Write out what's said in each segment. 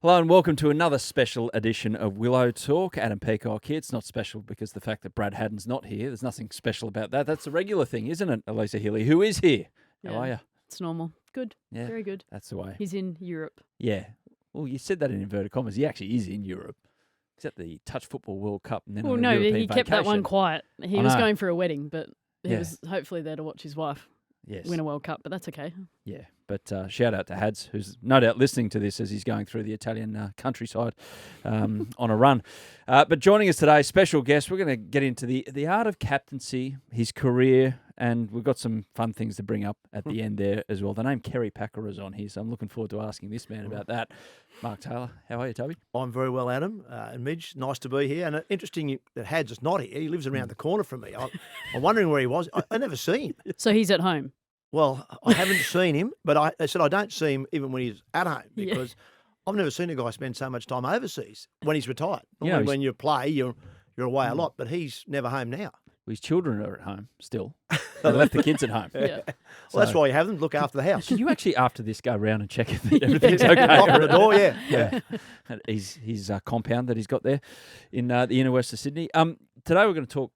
Hello and welcome to another special edition of Willow Talk. Adam Peacock here. It's not special because the fact that Brad Haddon's not here, there's nothing special about that. That's a regular thing, isn't it, Alyssa Healy, who is here? How are you? It's normal. Good. Yeah, Very good. that's the way. He's in Europe. Yeah. Well, you said that in inverted commas. He actually is in Europe. He's at the Touch Football World Cup and then Well, on a no, European he kept that one vacation. quiet. He I was know. going for a wedding, but he Yeah. was hopefully there to watch his wife Yes. win a World Cup, but that's okay. Yeah, but shout out to Hads, who's no doubt listening to this as he's going through the Italian countryside on a run. But joining us today, special guest, we're going to get into the art of captaincy, his career, and we've got some fun things to bring up at the end there as well. The name Kerry Packer is on here, so I'm looking forward to asking this man about that. Mark Taylor, how are you, Tubby? I'm very well, Adam and Midge. Nice to be here. And interesting that Hads is not here. He lives around the corner from me. I'm wondering where he was. I never see him. So he's at home. Well, I haven't seen him, but I said I don't see him even when he's at home because I've never seen a guy spend so much time overseas when he's retired. Normally when you play, you're away a lot, but he's never home now. Well, his children are at home still. They left the kids at home. Yeah. Well, that's why you have them. Look after the house. Can you actually, after this, go around and check if everything's okay? Knock on the door, yeah. At his compound that he's got there in the inner west of Sydney. Today we're going to talk,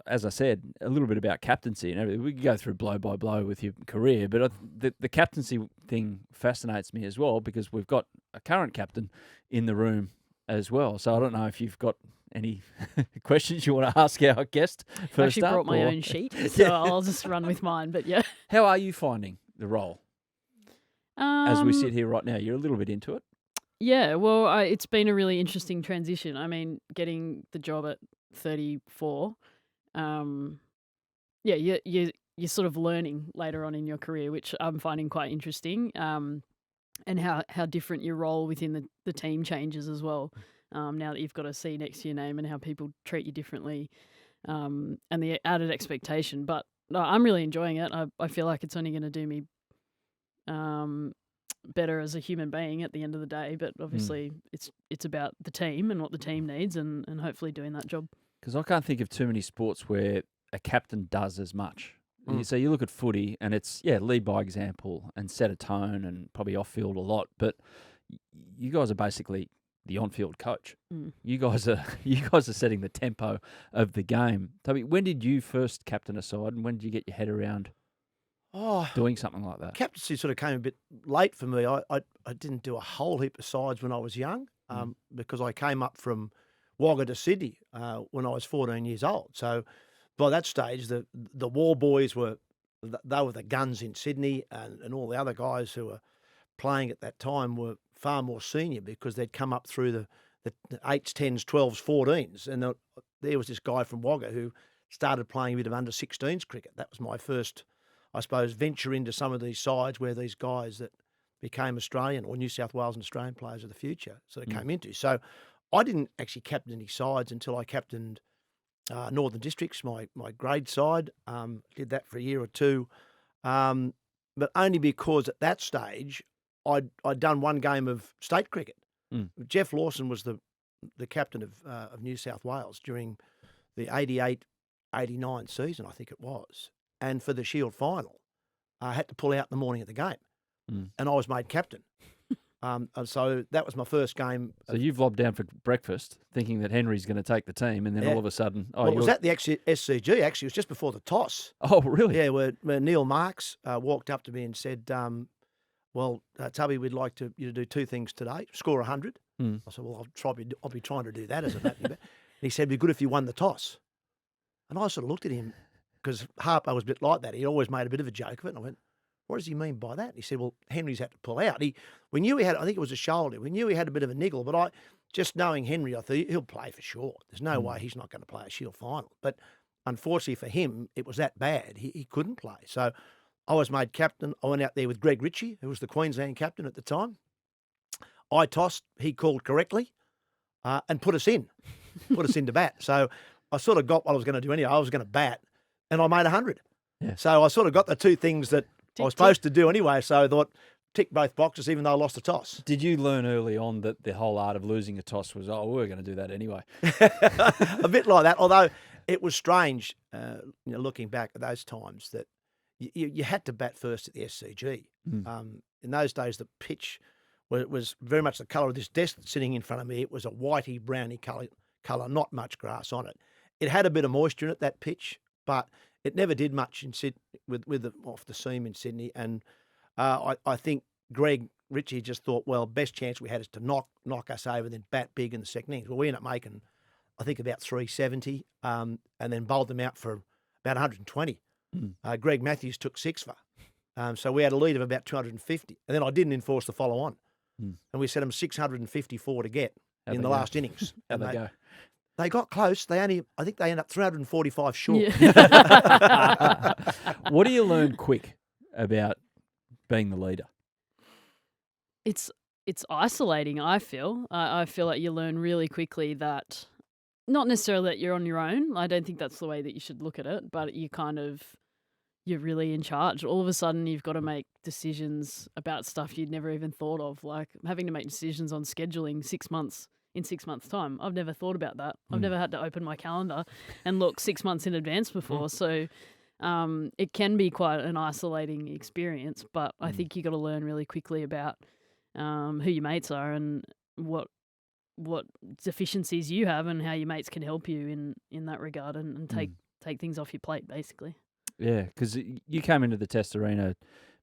as I said, a little bit about captaincy and everything. We could go through blow by blow with your career, but the captaincy thing fascinates me as well because we've got a current captain in the room as well. So I don't know if you've got any questions you want to ask our guest first I actually up, brought my or- own sheet, so I'll just run with mine. But yeah. How are you finding the role as we sit here right now? You're a little bit into it. Yeah, well, it's been a really interesting transition. I mean, getting the job at 34, you're sort of learning later on in your career, which I'm finding quite interesting, and how different your role within the team changes as well. Now that you've got a C next to your name and how people treat you differently, and the added expectation. But no, I'm really enjoying it. I feel like it's only going to do me better as a human being at the end of the day. But obviously, it's about the team and what the team needs, and hopefully doing that job. Because I can't think of too many sports where a captain does as much. So you look at footy and it's, lead by example and set a tone and probably off-field a lot. But you guys are basically the on-field coach. You guys are setting the tempo of the game. Tubby, when did you first captain a side and when did you get your head around doing something like that? Captaincy sort of came a bit late for me. I didn't do a whole heap of sides when I was young because I came up from Wagga to Sydney when I was 14 years old. So by that stage, the war boys were the guns in Sydney, and all the other guys who were playing at that time were far more senior because they'd come up through the 8s, 10s, 12s, 14s. And there was this guy from Wagga who started playing a bit of under-16s cricket. That was my first, I suppose, venture into some of these sides where these guys that became Australian or New South Wales and Australian players of the future sort of came into. So I didn't actually captain any sides until I captained Northern Districts, my grade side. Did that for a year or two, but only because at that stage I'd done one game of state cricket. Jeff Lawson was the captain of New South Wales during the 88-89 season, I think it was. And for the Shield final, I had to pull out in the morning of the game, and I was made captain. And so that was my first game. So you've lobbed down for breakfast thinking that Henry's going to take the team and then all of a sudden... it was at the SCG, actually. It was just before the toss. Oh, really? Yeah, where Neil Marks walked up to me and said, Tubby, we'd like you to do two things today. Score 100. I said, well, I'll be trying to do that as a batting batter. And he said, it'd be good if you won the toss. And I sort of looked at him because Harper was a bit like that. He always made a bit of a joke of it. And I went, what does he mean by that? And he said, well, Henry's had to pull out. We knew he had, I think it was a shoulder. We knew he had a bit of a niggle, but just knowing Henry, I thought he'll play for sure. There's no way he's not going to play a Shield final. But unfortunately for him, it was that bad. He couldn't play. So I was made captain. I went out there with Greg Ritchie, who was the Queensland captain at the time. I tossed, he called correctly, and put us into bat. So I sort of got what I was going to do anyway. I was going to bat, and I made 100. Yeah. So I sort of got the two things that I was supposed to do anyway. So I thought, tick both boxes, even though I lost the toss. Did you learn early on that the whole art of losing a toss was, we're going to do that anyway? A bit like that, although it was strange, looking back at those times that you had to bat first at the SCG. In those days, the pitch was very much the colour of this desk sitting in front of me. It was a whitey, browny colour, not much grass on it. It had a bit of moisture in it, that pitch, but it never did much in Sydney with the, off the seam in Sydney. And I think Greg Ritchie just thought, well, best chance we had is to knock us over, then bat big in the second innings. Well, we ended up making, I think, about 370, and then bowled them out for about 120. Greg Matthews took 6 for. So we had a lead of about 250. And then I didn't enforce the follow-on. And we set them 654 to get in the last innings. How'd they go? They got close. I think they ended up 345 short. Yeah. What do you learn quick about being the leader? It's isolating, I feel. I feel like you learn really quickly that, not necessarily that you're on your own. I don't think that's the way that you should look at it, but you're really in charge. All of a sudden, you've got to make decisions about stuff you'd never even thought of, like having to make decisions on scheduling 6 months in 6 months' time. I've never thought about that. I've never had to open my calendar and look 6 months in advance before. So it can be quite an isolating experience, but I think you got to learn really quickly about who your mates are and what deficiencies you have and how your mates can help you in that regard and take things off your plate, basically. Yeah, because you came into the Test arena,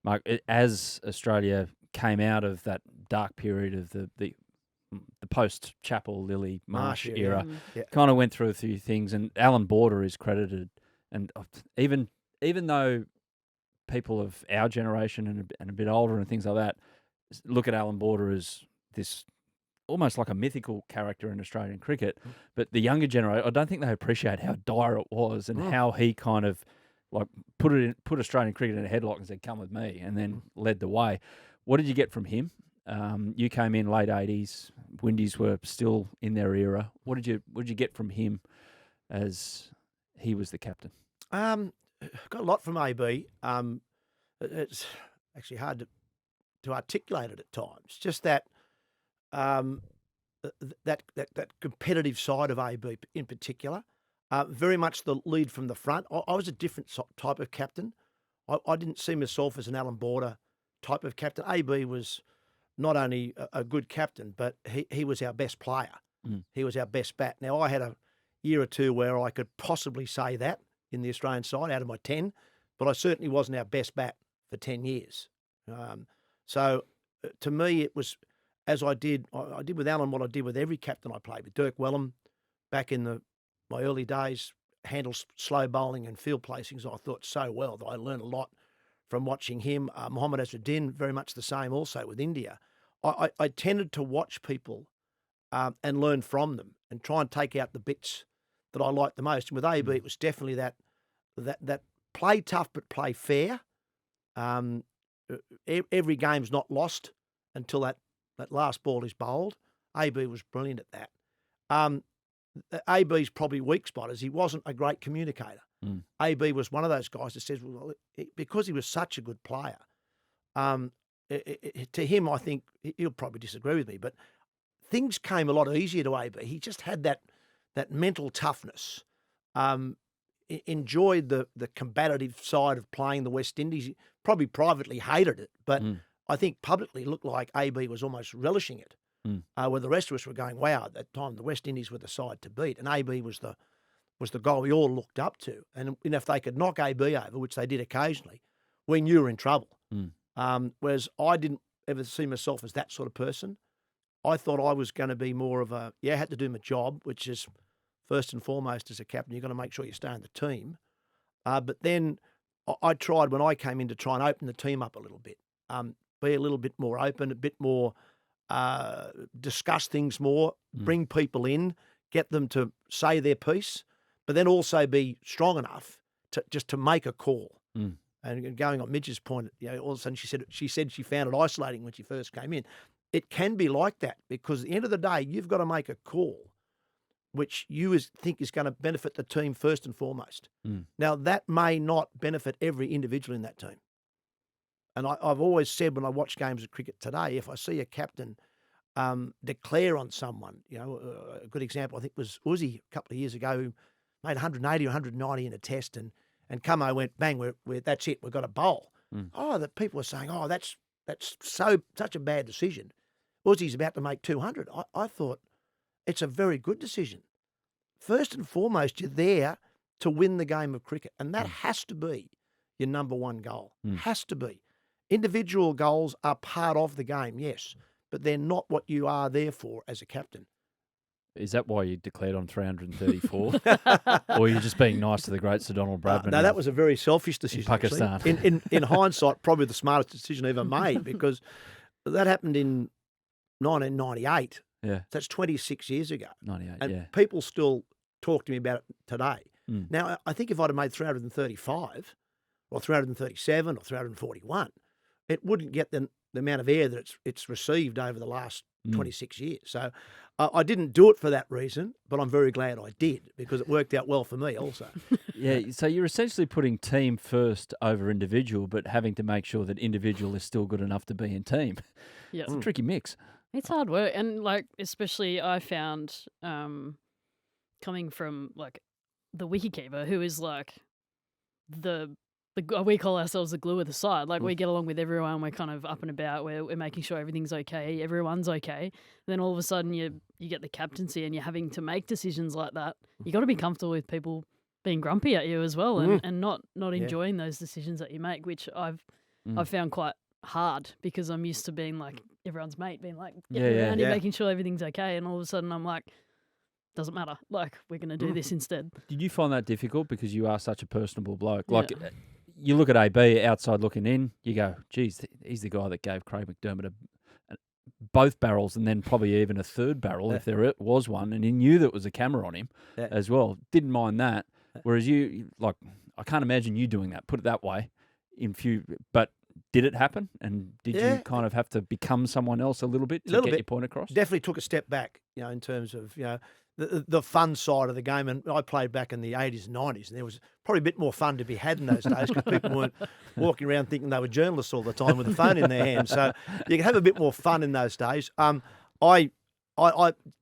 Mark, as Australia came out of that dark period of the post-Chappell, Lilly, Marsh era, kind of went through a few things, and Alan Border is credited. And even though people of our generation and a bit older and things like that look at Alan Border as this almost like a mythical character in Australian cricket, but the younger generation, I don't think they appreciate how dire it was and how he kind of like put Australian cricket in a headlock and said, "Come with me," and then led the way. What did you get from him? You came in late 80s. Windies were still in their era. What did you get from him as he was the captain? Got a lot from AB. It's actually hard to articulate it at times. Just that that competitive side of AB in particular. Very much the lead from the front. I was a different type of captain. I didn't see myself as an Alan Border type of captain. AB was not only a good captain, but he was our best player. He was our best bat. Now, I had a year or two where I could possibly say that in the Australian side out of my 10, but I certainly wasn't our best bat for 10 years. So to me, it was, as I did with Alan what I did with every captain I played with. Dirk Wellham, back in my early days, handles slow bowling and field placings, I thought so well that I learned a lot from watching him. Mohammad Azharuddin, very much the same also with India. I tended to watch people and learn from them and try and take out the bits that I liked the most. And with AB, it was definitely that play tough but play fair. Every game's not lost until that last ball is bowled. AB was brilliant at that. AB's probably weak spot is he wasn't a great communicator. AB was one of those guys that says, well, because he was such a good player, to him, I think he'll probably disagree with me, but things came a lot easier to AB. He just had that mental toughness. Enjoyed the combative side of playing the West Indies. He probably privately hated it, but I think publicly looked like AB was almost relishing it. Where the rest of us were going, wow, at that time the West Indies were the side to beat, and AB was the guy we all looked up to. And if they could knock AB over, which they did occasionally, we knew we were in trouble. Whereas I didn't ever see myself as that sort of person. I thought I was going to be more of I had to do my job, which is first and foremost as a captain, you've got to make sure you stay in the team. But then I tried when I came in to try and open the team up a little bit, be a little bit more open, a bit more, discuss things more, bring people in, get them to say their piece, but then also be strong enough to make a call. And going on Midge's point, all of a sudden she said she found it isolating when she first came in. It can be like that because at the end of the day, you've got to make a call which you think is going to benefit the team first and foremost. Now, that may not benefit every individual in that team. And I've always said when I watch games of cricket today, if I see a captain declare on someone, a good example I think was Uzi a couple of years ago, who made 180 or 190 in a test, and Camo went, bang, we're that's it, we've got to bowl. The people are saying, that's such a bad decision. Uzi's about to make 200. I thought it's a very good decision. First and foremost, you're there to win the game of cricket, and that has to be your number one goal. Has to be. Individual goals are part of the game, yes, but they're not what you are there for as a captain. Is that why you declared on 334? Or you're just being nice to the great Sir Donald Bradman? No, that was a very selfish decision. In Pakistan. In hindsight, probably the smartest decision ever made, because that happened in 1998. Yeah. That's 26 years ago. 98, and people still talk to me about it today. Mm. Now, I think if I'd have made 335 or 337 or 341, it wouldn't get the amount of air that it's received over the last 26 years. So I didn't do it for that reason, but I'm very glad I did, because it worked out well for me also. Yeah, so you're essentially putting team first over individual, but having to make sure that individual is still good enough to be in team. Yeah. It's a tricky mix. It's hard work, and especially I found coming from the wicketkeeper, who is we call ourselves the glue of the side. We get along with everyone. We're kind of up and about. We're making sure everything's okay. Everyone's okay. Then all of a sudden you get the captaincy, and you're having to make decisions like that. You got to be comfortable with people being grumpy at you as well, and not enjoying those decisions that you make, which I've found quite hard, because I'm used to being everyone's mate, being getting around you, making sure everything's okay, and all of a sudden I'm doesn't matter. We're going to do this instead. Did you find that difficult, because you are such a personable bloke? You look at AB outside looking in, you go, geez, he's the guy that gave Craig McDermott both barrels, and then probably even a third barrel if there was one, and he knew there was a camera on him as well. Didn't mind that. Whereas you, I can't imagine you doing that, put it that way, but did it happen? And did you kind of have to become someone else a little bit to get your point across? Definitely took a step back, in terms of, the fun side of the game. And I played back in the 80s and 90s, and there was probably a bit more fun to be had in those days, because people weren't walking around thinking they were journalists all the time with a phone in their hand. So you could have a bit more fun in those days. I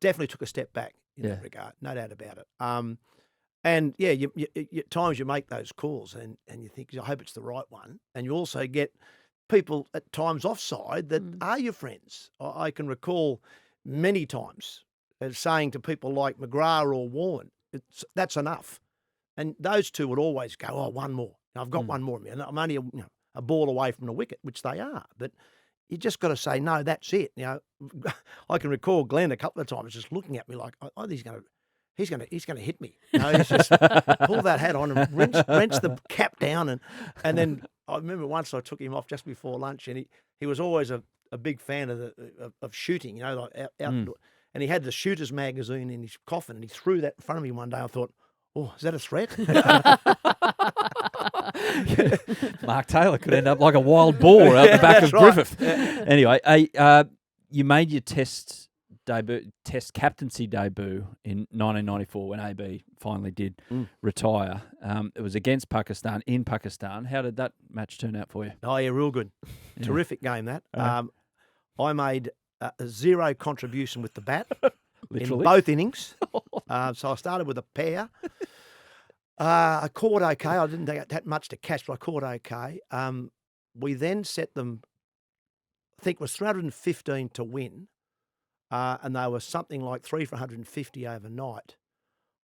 definitely took a step back in that regard, no doubt about it. And you at times you make those calls and you think, I hope it's the right one. And you also get people at times offside that are your friends. I can recall many times saying to people like McGrath or Warne, that's enough. And those two would always go, one more. I've got one more. And I'm only a ball away from the wicket, which they are. But you just got to say, no, that's it. I can recall Glenn a couple of times just looking at me like, he's going to hit me. He's just pull that hat on and wrench the cap down. And then I remember once I took him off just before lunch, and he was always a big fan of shooting, outdoor. And he had the Shooter's magazine in his coffin, and he threw that in front of me one day. I thought, is that a threat? Mark Taylor could end up like a wild boar out the back of Griffith. Yeah. Anyway, you made your test captaincy debut in 1994 when AB finally did retire. It was against Pakistan, in Pakistan. How did that match turn out for you? Oh, yeah, real good. Yeah. Terrific game, that. I made a zero contribution with the bat in both innings. So I started with a pair. I caught okay. I didn't get that much to catch, but I caught okay. We then set them, I think it was 315 to win. And they were something like 3 for 150 overnight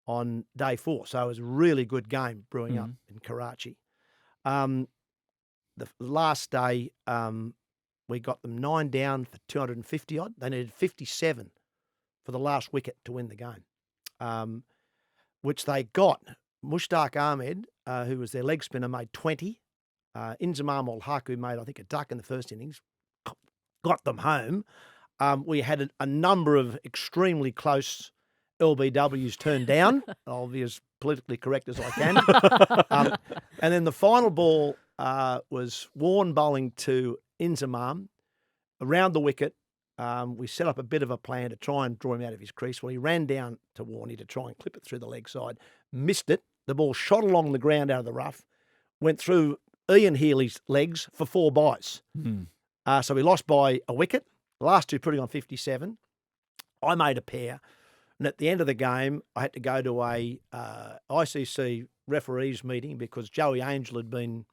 on day 4. So it was a really good game brewing up in Karachi. The last day, we got them 9 down for 250 odd. They needed 57 for the last wicket to win the game, which they got. Mushtaq Ahmed, who was their leg spinner, made 20. Inzamam ul Haq, who made, I think, a duck in the first innings, got them home. We had a number of extremely close LBWs turned down. I'll be as politically correct as I can. And then the final ball was Warne bowling to Inzamam around the wicket. We set up a bit of a plan to try and draw him out of his crease. Well, he ran down to Warne to try and clip it through the leg side, missed it. The ball shot along the ground out of the rough, went through Ian Healy's legs for 4 byes. So we lost by a wicket. The last two putting on 57. I made a pair. And at the end of the game, I had to go to a ICC referees meeting because Joey Angel had been,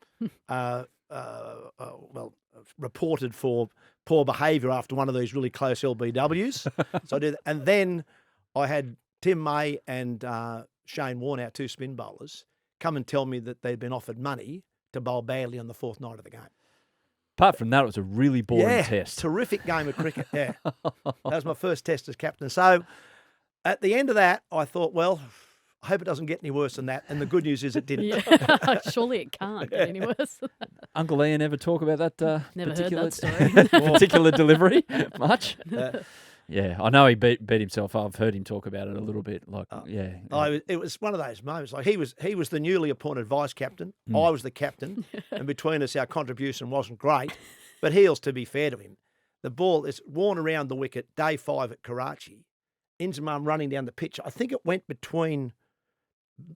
reported for poor behaviour after one of these really close LBWs. So I did, and then I had Tim May and Shane Warne, our 2 spin bowlers, come and tell me that they'd been offered money to bowl badly on the 4th night of the game. Apart from that, it was a really boring test. Terrific game of cricket. Yeah, that was my first test as captain. So at the end of that, I thought, well, I hope it doesn't get any worse than that. And the good news is it didn't. Yeah. Surely it can't get any worse. Uncle Ian ever talk about that Never particular, heard that story. particular delivery much? Yeah, I know he beat himself up. I've heard him talk about it a little bit. It was one of those moments. Like he was the newly appointed vice captain. I was the captain, and between us, our contribution wasn't great. But Heels, to be fair to him, the ball is worn around the wicket. Day 5 at Karachi, Inzamam running down the pitch. I think it went between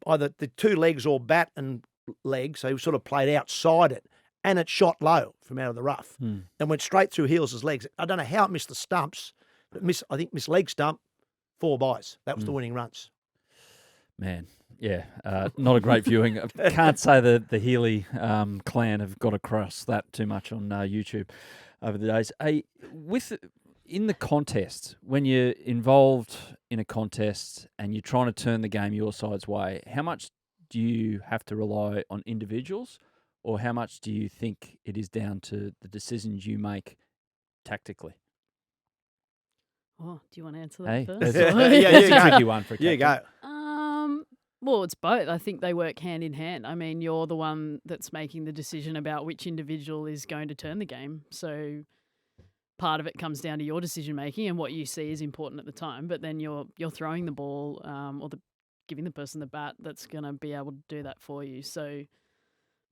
either the 2 legs or bat and leg, so he sort of played outside it, and it shot low from out of the rough and went straight through Heels' legs. I don't know how it missed the stumps. I think miss leg stump, 4 byes. That was the winning runs. Man, yeah, not a great viewing. I can't say the Healy clan have got across that too much on YouTube over the days. In the contest, when you're involved in a contest and you're trying to turn the game your side's way, how much do you have to rely on individuals, or how much do you think it is down to the decisions you make tactically? Oh, do you want to answer that first? It's a tricky one for a captain. You go. Well, it's both. I think they work hand in hand. I mean, you're the one that's making the decision about which individual is going to turn the game. So part of it comes down to your decision making and what you see is important at the time. But then you're throwing the ball or giving the person the bat that's going to be able to do that for you. So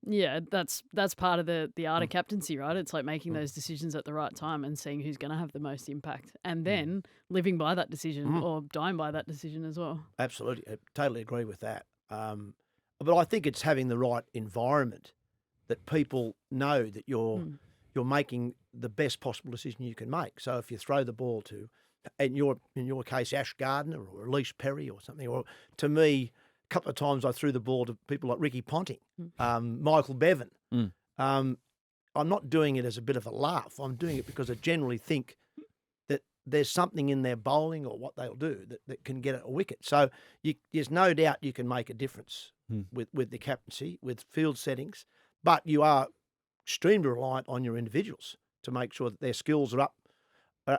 yeah, that's part of the art of captaincy, right? It's like making those decisions at the right time and seeing who's going to have the most impact, and then living by that decision or dying by that decision as well. Absolutely, I totally agree with that. But I think it's having the right environment that people know that you're making the best possible decision you can make. So if you throw the ball to, in your case, Ash Gardner or Elise Perry or something, or to me, a couple of times I threw the ball to people like Ricky Ponting, Michael Bevan. I'm not doing it as a bit of a laugh. I'm doing it because I generally think that there's something in their bowling or what they'll do that can get a wicket. So there's no doubt you can make a difference with the captaincy, with field settings, but you are extremely reliant on your individuals to make sure that their skills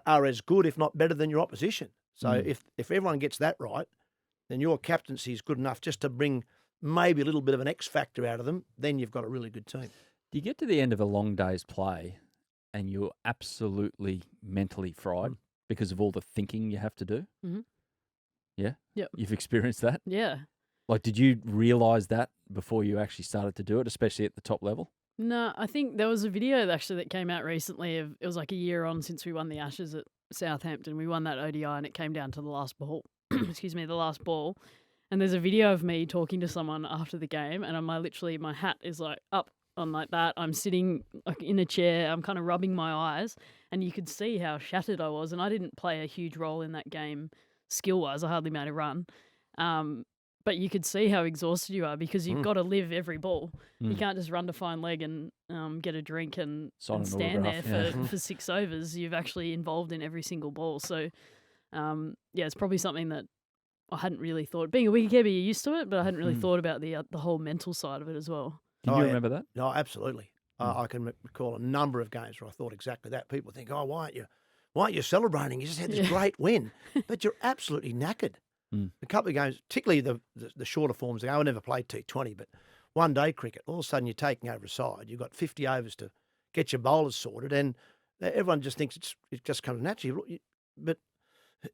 are as good, if not better, than your opposition. So if everyone gets that right, then your captaincy is good enough just to bring maybe a little bit of an X factor out of them, then you've got a really good team. Do you get to the end of a long day's play and you're absolutely mentally fried because of all the thinking you have to do? Mm-hmm. Yeah? Yep. You've experienced that? Yeah. Like, did you realise that before you actually started to do it, especially at the top level? No, I think there was a video actually that came out recently it was like a year on since we won the Ashes at Southampton. We won that ODI and it came down to the last ball. The last ball. And there's a video of me talking to someone after the game and my hat is like up on like that. I'm sitting like in a chair. I'm kind of rubbing my eyes and you could see how shattered I was. And I didn't play a huge role in that game skill-wise. I hardly made a run. But you could see how exhausted you are because you've got to live every ball. You can't just run to fine leg and get a drink and stand there for 6 overs. You've actually involved in every single ball. So, it's probably something that I hadn't really thought. Being a wicketkeeper, you're used to it, but I hadn't really thought about the whole mental side of it as well. Can you remember that? No, absolutely. I can recall a number of games where I thought exactly that. People think, oh, why aren't you celebrating? You just had this great win. But you're absolutely knackered. A couple of games, particularly the shorter forms. I never played T20, but one day cricket, all of a sudden you're taking over a side. You've got 50 overs to get your bowlers sorted, and everyone just thinks it just comes naturally. But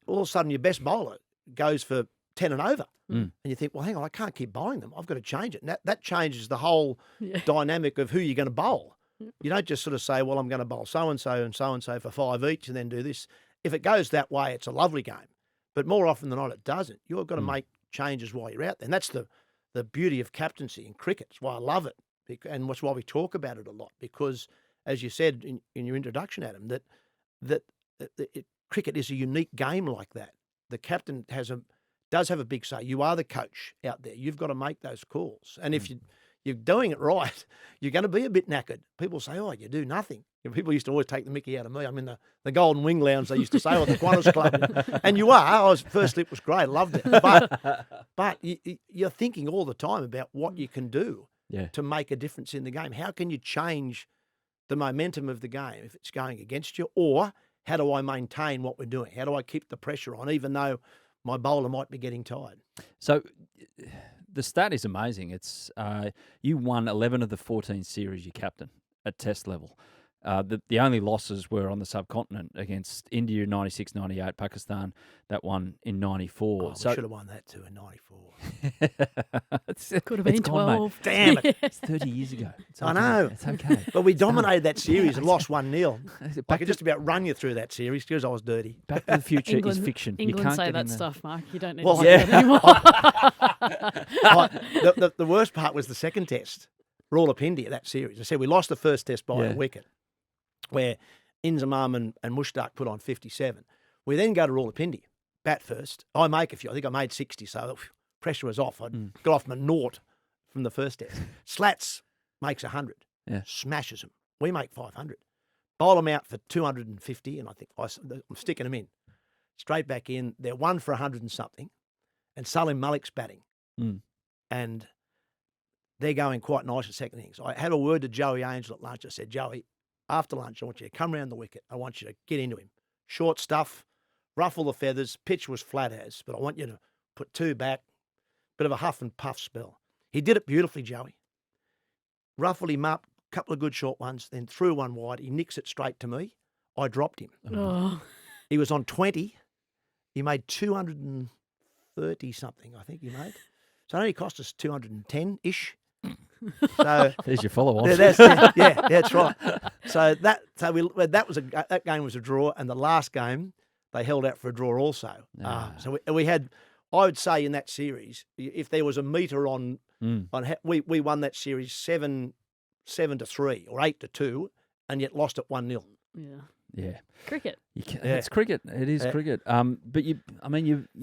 all of a sudden your best bowler goes for 10 and over. And you think, well, hang on, I can't keep bowling them. I've got to change it. And that changes the whole dynamic of who you're going to bowl. You don't just sort of say, well, I'm going to bowl so-and-so and so-and-so for 5 each and then do this. If it goes that way, it's a lovely game. But more often than not, it doesn't. You've got to make changes while you're out there. And that's the beauty of captaincy in cricket. It's why I love it. And that's why we talk about it a lot. Because, as you said in your introduction, Adam, that cricket is a unique game like that. The captain does have a big say. You are the coach out there. You've got to make those calls. And if you're doing it right, you're going to be a bit knackered. People say, oh, you do nothing. People used to always take the mickey out of me. I'm in the Golden Wing Lounge, they used to say, or the Qantas Club. And you are. First slip was great. Loved it. But you're thinking all the time about what you can do to make a difference in the game. How can you change the momentum of the game if it's going against you? Or how do I maintain what we're doing? How do I keep the pressure on, even though my bowler might be getting tired? So the stat is amazing. It's you won 11 of the 14 series you captain at Test level. The only losses were on the subcontinent against India in 96, 98, Pakistan, that one in 94. Oh, so we should have won that too in 94. Could have been gone, 12. Damn it. It's 30 years ago. It's I okay. know. It's okay. But we dominated that series and lost 1-0. I Back could to, just about run you through that series because I was dirty. Back to the Future England, is fiction. England you can't say get that in stuff, Mark. You don't need Well, to say that anymore. The worst part was the second test, Rawalpindi, that series. I said we lost the first test by a wicket, where Inzamam and Mushtaq put on 57. We then go to Rawalpindi, bat first. I make a few. I think I made 60, so pressure was off. I got off my naught from the first test. Slats makes 100, smashes them. We make 500. Bowl them out for 250, and I think I'm sticking them in. Straight back in. They're 1 for 100 and something, and Salim Malik's batting. And they're going quite nice at second innings. I had a word to Joey Angel at lunch. I said, Joey, after lunch, I want you to come round the wicket. I want you to get into him. Short stuff, ruffle the feathers. Pitch was flat as, but I want you to put 2 back. Bit of a huff and puff spell. He did it beautifully, Joey. Ruffled him up, couple of good short ones, then threw one wide. He nicks it straight to me. I dropped him. Oh. He was on 20. He made 230 something, I think he made. So it only cost us 210-ish. So There's your follow-on. that's right. So that game was a draw, and the last game they held out for a draw also. So we had, I would say, in that series, if there was a meter on we won that series 7-3 or 8-2, and yet lost it 1-0. Yeah. Cricket. It's cricket. It is cricket. But you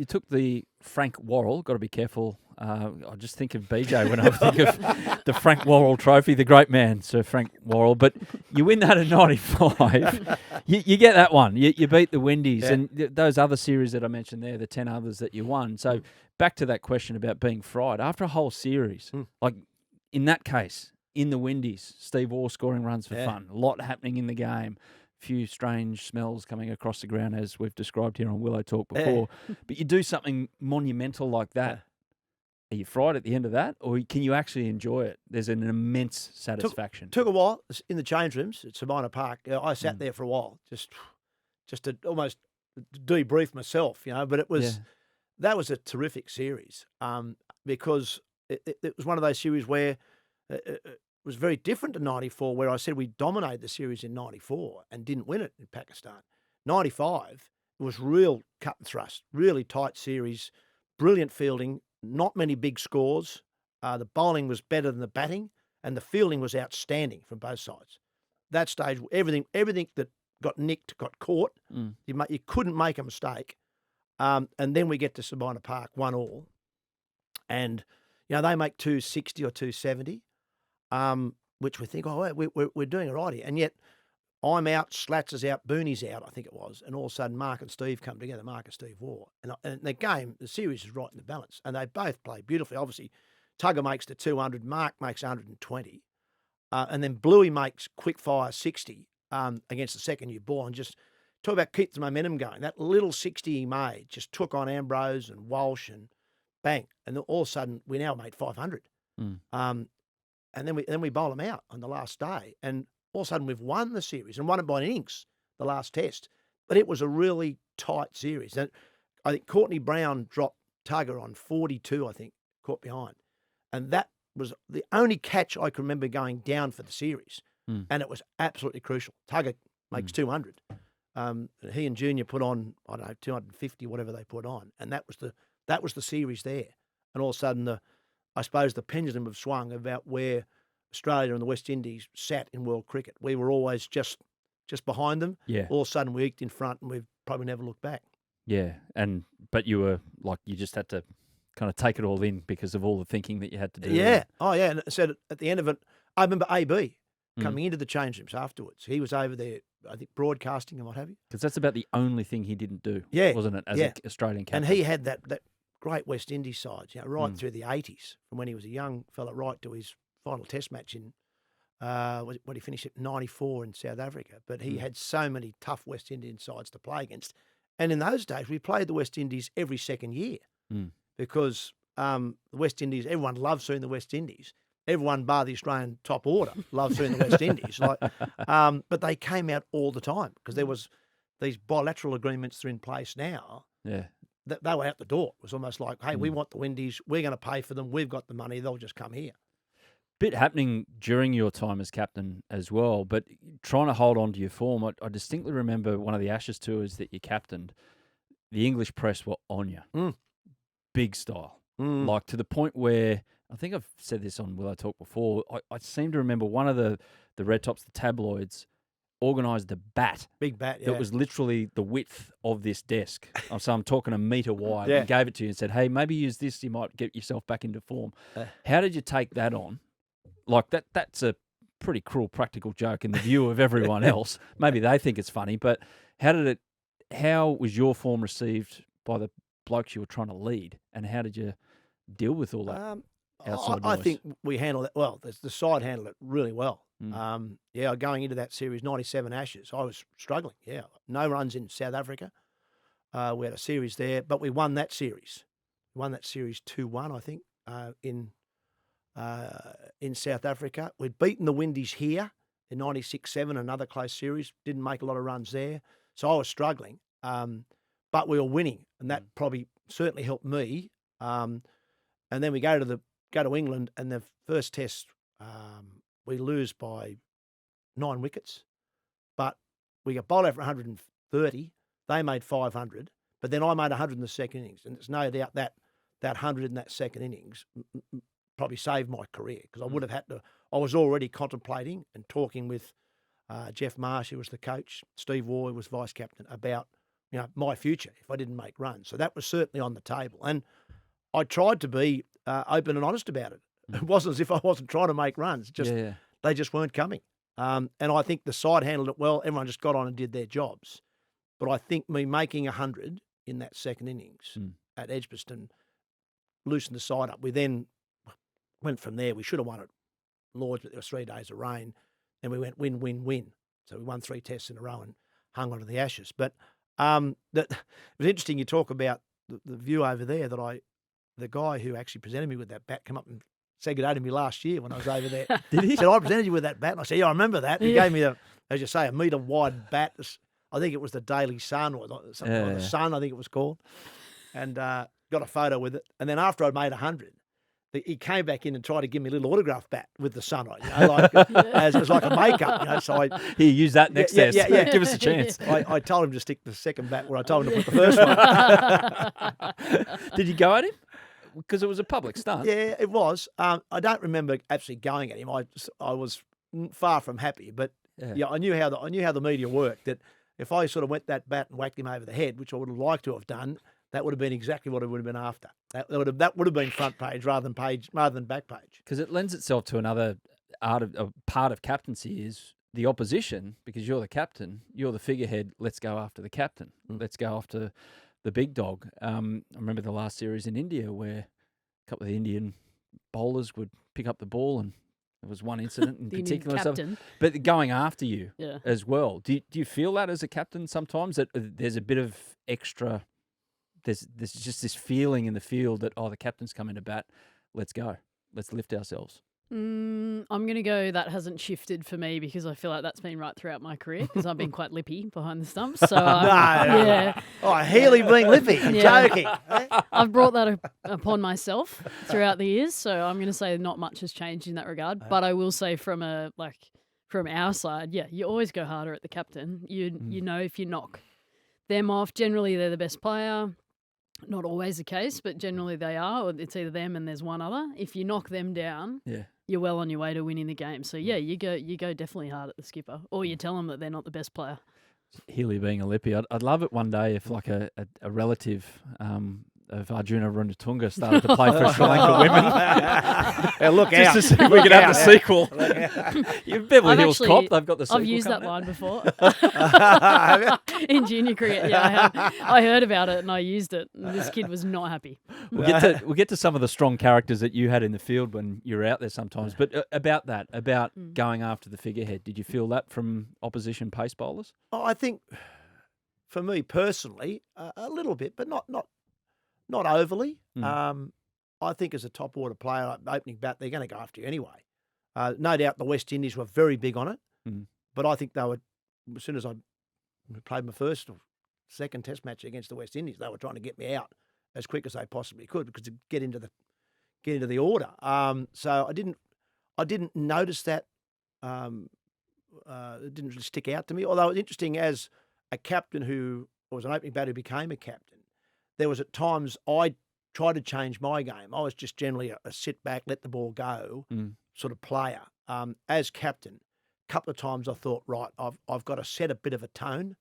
took the Frank Worrell. Got to be careful. I just think of BJ when I think of the Frank Worrell Trophy, the great man, Sir Frank Worrell. But you win that in '95. you get that one. You beat the Windies and those other series that I mentioned there, the 10 others that you won. So back to that question about being fried after a whole series, like in that case, in the Windies, Steve Waugh scoring runs for fun, a lot happening in the game. Few strange smells coming across the ground, as we've described here on Willow Talk before. But you do something monumental like that. Are you fried at the end of that, or can you actually enjoy it? There's an immense satisfaction. Took a while in the change rooms at Sabina Park. I sat there for a while, just to almost debrief myself, But it was that was a terrific series because it was one of those series where. It was very different to 94, where I said we dominated the series in 94 and didn't win it in Pakistan. 95, it was real cut and thrust, really tight series, brilliant fielding, not many big scores. The bowling was better than the batting, and the fielding was outstanding from both sides. That stage, everything that got nicked got caught. You couldn't make a mistake. And then we get to Sabina Park, 1-1, and they make 260 or 270. Which we think, we're doing all right here. And yet I'm out, Slats is out, Booney's out, I think it was. And all of a sudden, Mark and Steve come together, Mark and Steve Waugh. And the series is right in the balance. And they both play beautifully. Obviously, Tugger makes the 200, Mark makes 120. And then Bluey makes quick fire 60 against the second-year ball. And just talk about keep the momentum going. That little 60 he made just took on Ambrose and Walsh and bang. And all of a sudden, we now made 500. And then we bowl them out on the last day. And all of a sudden we've won the series and won it by an innings, the last test. But it was a really tight series. And I think Courtney Brown dropped Tugger on 42, I think, caught behind. And that was the only catch I can remember going down for the series. And it was absolutely crucial. Tugger makes 200. He and Junior put on, 250, whatever they put on. And that was the series there. And all of a sudden I suppose the pendulum have swung about where Australia and the West Indies sat in world cricket. We were always just behind them. Yeah. All of a sudden we eked in front and we've probably never looked back. Yeah. But you were like, you just had to kind of take it all in because of all the thinking that you had to do. Yeah. Oh, yeah. And it said at the end of it, I remember AB Mm. coming into the change rooms afterwards. He was over there, I think, broadcasting and what have you. Because that's about the only thing he didn't do, Yeah, wasn't it, as yeah. an Australian captain? And he had that great West Indies side, right Mm. through the 80s, from when he was a young fella right to his final test match in, what he finished at 94 in South Africa. But he had so many tough West Indian sides to play against. And in those days, we played the West Indies every second year because the West Indies, everyone loves seeing the West Indies. Everyone bar the Australian top order loves seeing the West Indies. But they came out all the time because there was these bilateral agreements that are in place now. Yeah. They were out the door. It was almost like, hey, we want the Windies. We're going to pay for them. We've got the money. They'll just come here. Bit happening during your time as captain as well, but trying to hold on to your form. I distinctly remember one of the Ashes tours that you captained. The English press were on you, big style, like to the point where I think I've said this on Willow Talk before. I seem to remember one of the Red Tops, the tabloids, organised a bat. Big bat, yeah. That was literally the width of this desk. So I'm talking a metre wide. Yeah. And gave it to you and said, hey, maybe use this. You might get yourself back into form. How did you take that on? Like that's a pretty cruel practical joke in the view of everyone else. Maybe they think it's funny, but how was your form received by the blokes you were trying to lead? And how did you deal with all that outside I noise? think we handled it well. The side handled it really well. Going into that series, 97 Ashes, I was struggling. Yeah, no runs in South Africa. We had a series there, but we won that series. We won that series 2-1, I think, in South Africa. We'd beaten the Windies here in 96-7, another close series. Didn't make a lot of runs there. So I was struggling, but we were winning, and that probably certainly helped me. And then we go to England, and the first test we lose by 9 wickets, but we got bowled out for 130. They made 500, but then I made 100 in the second innings, and there's no doubt that 100 in that second innings probably saved my career because I would have had to. I was already contemplating and talking with Jeff Marsh, who was the coach, Steve Waugh, who was vice captain, about my future if I didn't make runs. So that was certainly on the table, and I tried to be open and honest about it. It wasn't as if I wasn't trying to make runs; they just weren't coming. And I think the side handled it well. Everyone just got on and did their jobs. But I think me making 100 in that second innings at Edgbaston loosened the side up. We then went from there. We should have won at Lords, but there was 3 days of rain. And we went win, win, win. So we won 3 tests in a row and hung on to the Ashes. But it was interesting you talk about the view over there that the guy who actually presented me with that bat came up and said good day to me last year when I was over there. Did he? He said, I presented you with that bat. And I said, yeah, I remember that. He gave me, as you say, a metre wide bat. I think it was the Daily Sun or something like the Sun, I think it was called. And got a photo with it. And then after I'd made 100, he came back in and tried to give me a little autograph bat with the sun on, as like a makeup. So Here, use that next test. Yeah. Give us a chance. I told him to stick the second bat where I told him to put the first one. Did you go at him? Because it was a public stunt. Yeah, it was. I don't remember actually going at him. I was far from happy, but I knew how the media worked. That if I sort of went that bat and whacked him over the head, which I would have liked to have done, that would have been exactly what it would have been after. That would have been front page rather than back page. Because it lends itself to another part of captaincy is the opposition. Because you're the captain, you're the figurehead. Let's go after the captain. Let's go after the big dog. I remember the last series in India where a couple of the Indian bowlers would pick up the ball, and there was one incident in particular. But going after you as well. Do you feel that as a captain sometimes that there's a bit of extra? There's just this feeling in the field that the captain's coming to bat. Let's go. Let's lift ourselves. I'm going to go that hasn't shifted for me because I feel like that's been right throughout my career because I've been quite lippy behind the stumps. So yeah. Oh, Healy being lippy, joking. I've brought that upon myself throughout the years. So I'm going to say not much has changed in that regard. But I will say from our side, you always go harder at the captain. You know if you knock them off, generally they're the best player. Not always the case, but generally they are, or it's either them and there's one other. If you knock them down, you're well on your way to winning the game. So you go definitely hard at the skipper, or you tell them that they're not the best player. Healy being a lippy, I'd love it one day if like a relative, of Arjuna Runatunga started to play for Sri Lanka women. Look out. Just to see if we could have the sequel. Beverly I've Hills actually- Cop, they've got the sequel. I've used that coming out. line before in junior cricket. Yeah, I heard about it and I used it. And this kid was not happy. We'll get to some of the strong characters that you had in the field when you were out there sometimes. But about going after the figurehead, did you feel that from opposition pace bowlers? Oh, I think, for me personally, a little bit, but not overly. I think as a top order player, opening bat, they're going to go after you anyway. No doubt the West Indies were very big on it, but I think they were, as soon as I played my first or second Test match against the West Indies, they were trying to get me out as quick as they possibly could because to get into the order. So I didn't notice that. It didn't really stick out to me. Although it's interesting, as a captain who was an opening batter who became a captain, there was at times I tried to change my game. I was just generally a sit back, let the ball go sort of player. As captain, a couple of times I thought, right, I've got to set a bit of a tone.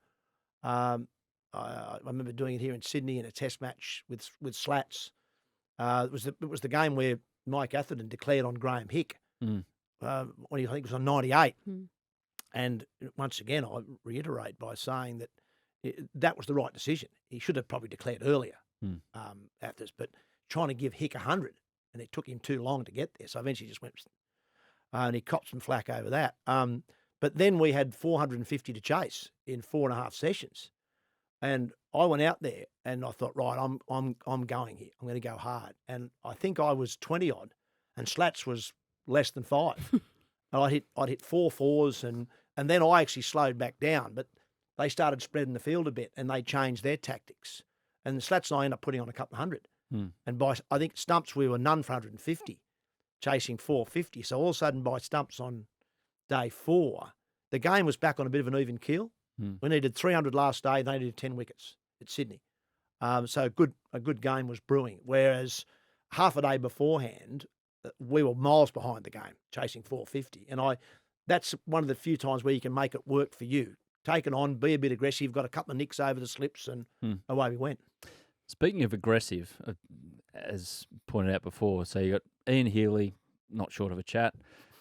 I remember doing it here in Sydney in a Test match with Slats. It was the game where Mike Atherton declared on Graham Hick when I think it was on 98. And once again, I reiterate by saying that that was the right decision. He should have probably declared earlier at this, but trying to give Hick 100, and it took him too long to get there. So eventually he just went, and he copped some flack over that. But then we had 450 to chase in 4.5 sessions. And I went out there and I thought, right, I'm going here. I'm going to go hard. And I think I was 20 odd, and Slats was less than 5. And I'd hit 4 fours, and then I actually slowed back down. But they started spreading the field a bit, and they changed their tactics. And the Slats and I ended up putting on a couple of 100. And by, I think, stumps, we were none for 150, chasing 450. So all of a sudden, by stumps on day 4, the game was back on a bit of an even keel. We needed 300 last day. They needed 10 wickets at Sydney. So a good game was brewing. Whereas half a day beforehand, we were miles behind the game, chasing 450. And that's one of the few times where you can make it work for you. Take it on, be a bit aggressive, got a couple of nicks over the slips, and away we went. Speaking of aggressive, as pointed out before, so you got Ian Healy, not short of a chat.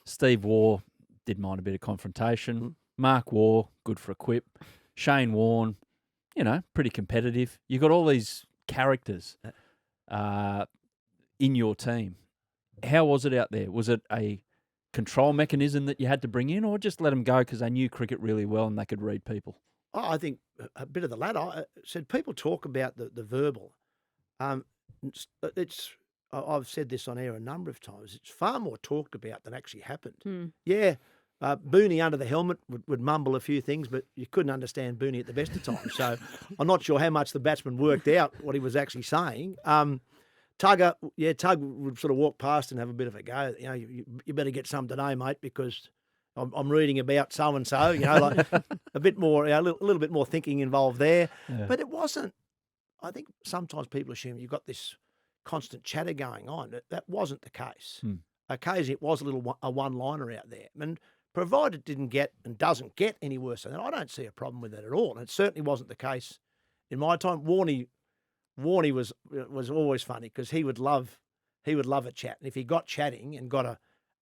Steve Waugh, did mind a bit of confrontation. Mark Waugh, good for a quip. Shane Warne, pretty competitive. You got all these characters in your team. How was it out there? Was it a control mechanism that you had to bring in, or just let them go because they knew cricket really well and they could read people? Oh, I think a bit of the latter. I said people talk about the verbal. I've said this on air a number of times. It's far more talked about than actually happened. Yeah, Booney under the helmet would mumble a few things, but you couldn't understand Booney at the best of times. So I'm not sure how much the batsman worked out what he was actually saying. Tug would sort of walk past and have a bit of a go. You better get some today, mate, because I'm reading about so and so. Like a bit more, a little bit more thinking involved there. Yeah. But it wasn't. I think sometimes people assume you've got this constant chatter going on. That wasn't the case. Occasionally, it was a one-liner out there, and provided it didn't get and doesn't get any worse than that, I don't see a problem with that at all. And it certainly wasn't the case in my time. Warne was always funny because he would love a chat, and if he got chatting and got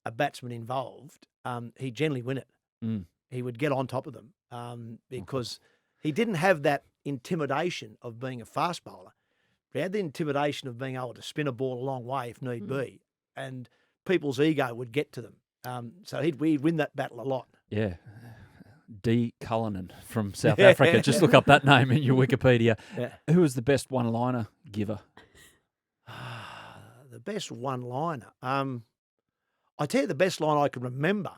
a batsman involved, he'd generally win it. He would get on top of them because he didn't have that intimidation of being a fast bowler. He had the intimidation of being able to spin a ball a long way if need be, and people's ego would get to them. So he'd win that battle a lot. Yeah. D. Cullinan from South Africa. Just look up that name in your Wikipedia. Yeah. Who was the best one-liner giver? The best one-liner? I tell you, the best line I can remember,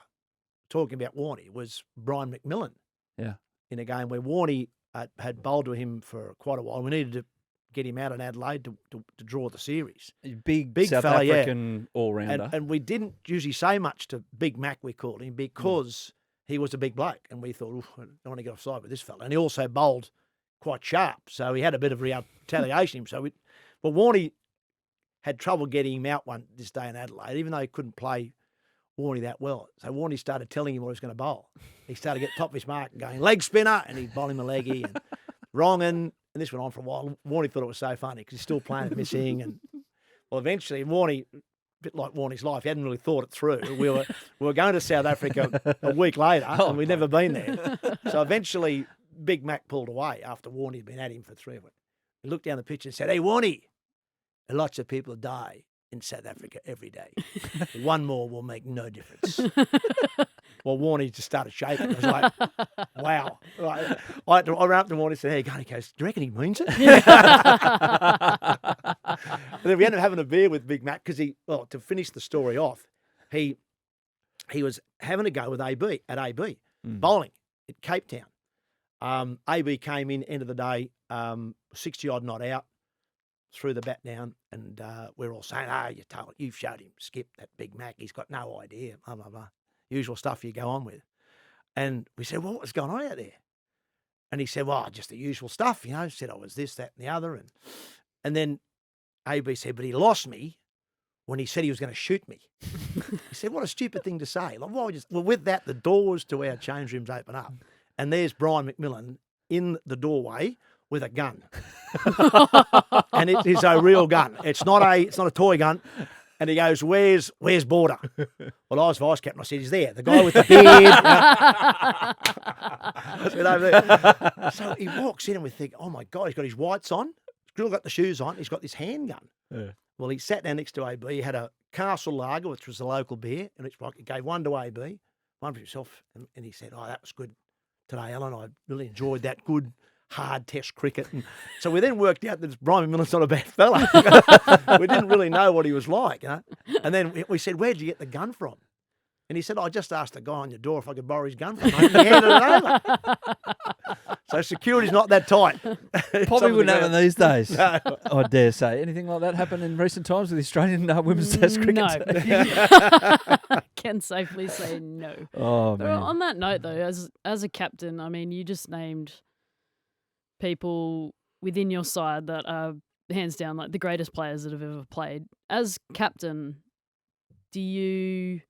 talking about Warne, was Brian McMillan. Yeah. In a game where Warne had bowled to him for quite a while. We needed to get him out in Adelaide to draw the series. Big South fella, African all-rounder. And we didn't usually say much to Big Mac, we called him, because he was a big bloke. And we thought, I don't want to get offside with this fella. And he also bowled quite sharp, so he had a bit of retaliation. But Warne had trouble getting him out this day in Adelaide, even though he couldn't play Warne that well. So Warne started telling him what he was going to bowl. He started to get top of his mark and going, leg spinner, and he'd bowl him a leggy and wrong. And and this went on for a while. Warne thought it was so funny because he's still playing and missing. And well, eventually, Warne, a bit like Warne's life, he hadn't really thought it through. We were going to South Africa a week later, and we'd never been there. So eventually, Big Mac pulled away after Warne had been at him for 3 weeks. He looked down the pitch and said, "Hey, Warne, lots of people die in South Africa every day. One more will make no difference." Well, Warne just started shaking. I was like, wow. Like, I ran up to Warne and said, "How you going?" He goes, "Do you reckon he means it?" And then we ended up having a beer with Big Mac because to finish the story off, he was having a go with AB at AB, bowling at Cape Town. AB came in, end of the day, 60-odd not out, threw the bat down, and we're all saying, you've showed him, Skip, that Big Mac, he's got no idea, blah, blah, blah. Usual stuff you go on with. And we said, "Well, what was going on out there?" And he said, "Well, just the usual stuff, said I was this, that, and the other." And then AB said, "But he lost me when he said he was going to shoot me." He said, "What a stupid thing to say." Like, well, with that, the doors to our change rooms open up. And there's Brian McMillan in the doorway with a gun. And it is a real gun. It's not a toy gun. And he goes, where's Border? Well, I was vice captain. I said, "He's there. The guy with the beard." I said, "Over there." So he walks in and we think, oh, my God, he's got his whites on. He's still got the shoes on. He's got this handgun. Yeah. Well, he sat down next to AB. He had a Castle Lager, which was a local beer. And he gave one to AB, one for himself. And he said, "Oh, that was good today, Alan. I really enjoyed that good hard test cricket." And so we then worked out that Brian McMillan's not a bad fella. We didn't really know what he was like. And then we said, "Where'd you get the gun from?" And he said, "I just asked the guy on your door if I could borrow his gun from him." And he handed it over. So security's not that tight. Probably wouldn't happen these days. No. I dare say. Anything like that happen in recent times with the Australian women's test cricket No. team? Can safely say no. Oh, But man. on that note, though, as a captain, I mean, you just named people within your side that are hands down like the greatest players that have ever played. As captain, do you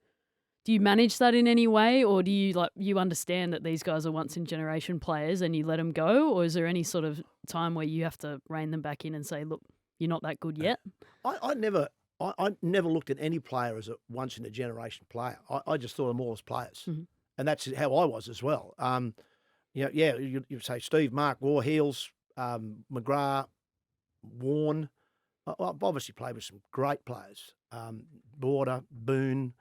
manage that in any way, or do you understand that these guys are once in generation players and you let them go, or is there any sort of time where you have to rein them back in and say, "Look, you're not that good yet"? I never looked at any player as a once in a generation player. I just thought of them all as players, and that's how I was as well. You say Steve, Mark, Warheels, McGrath, Warne. I've obviously played with some great players, Border, Boone,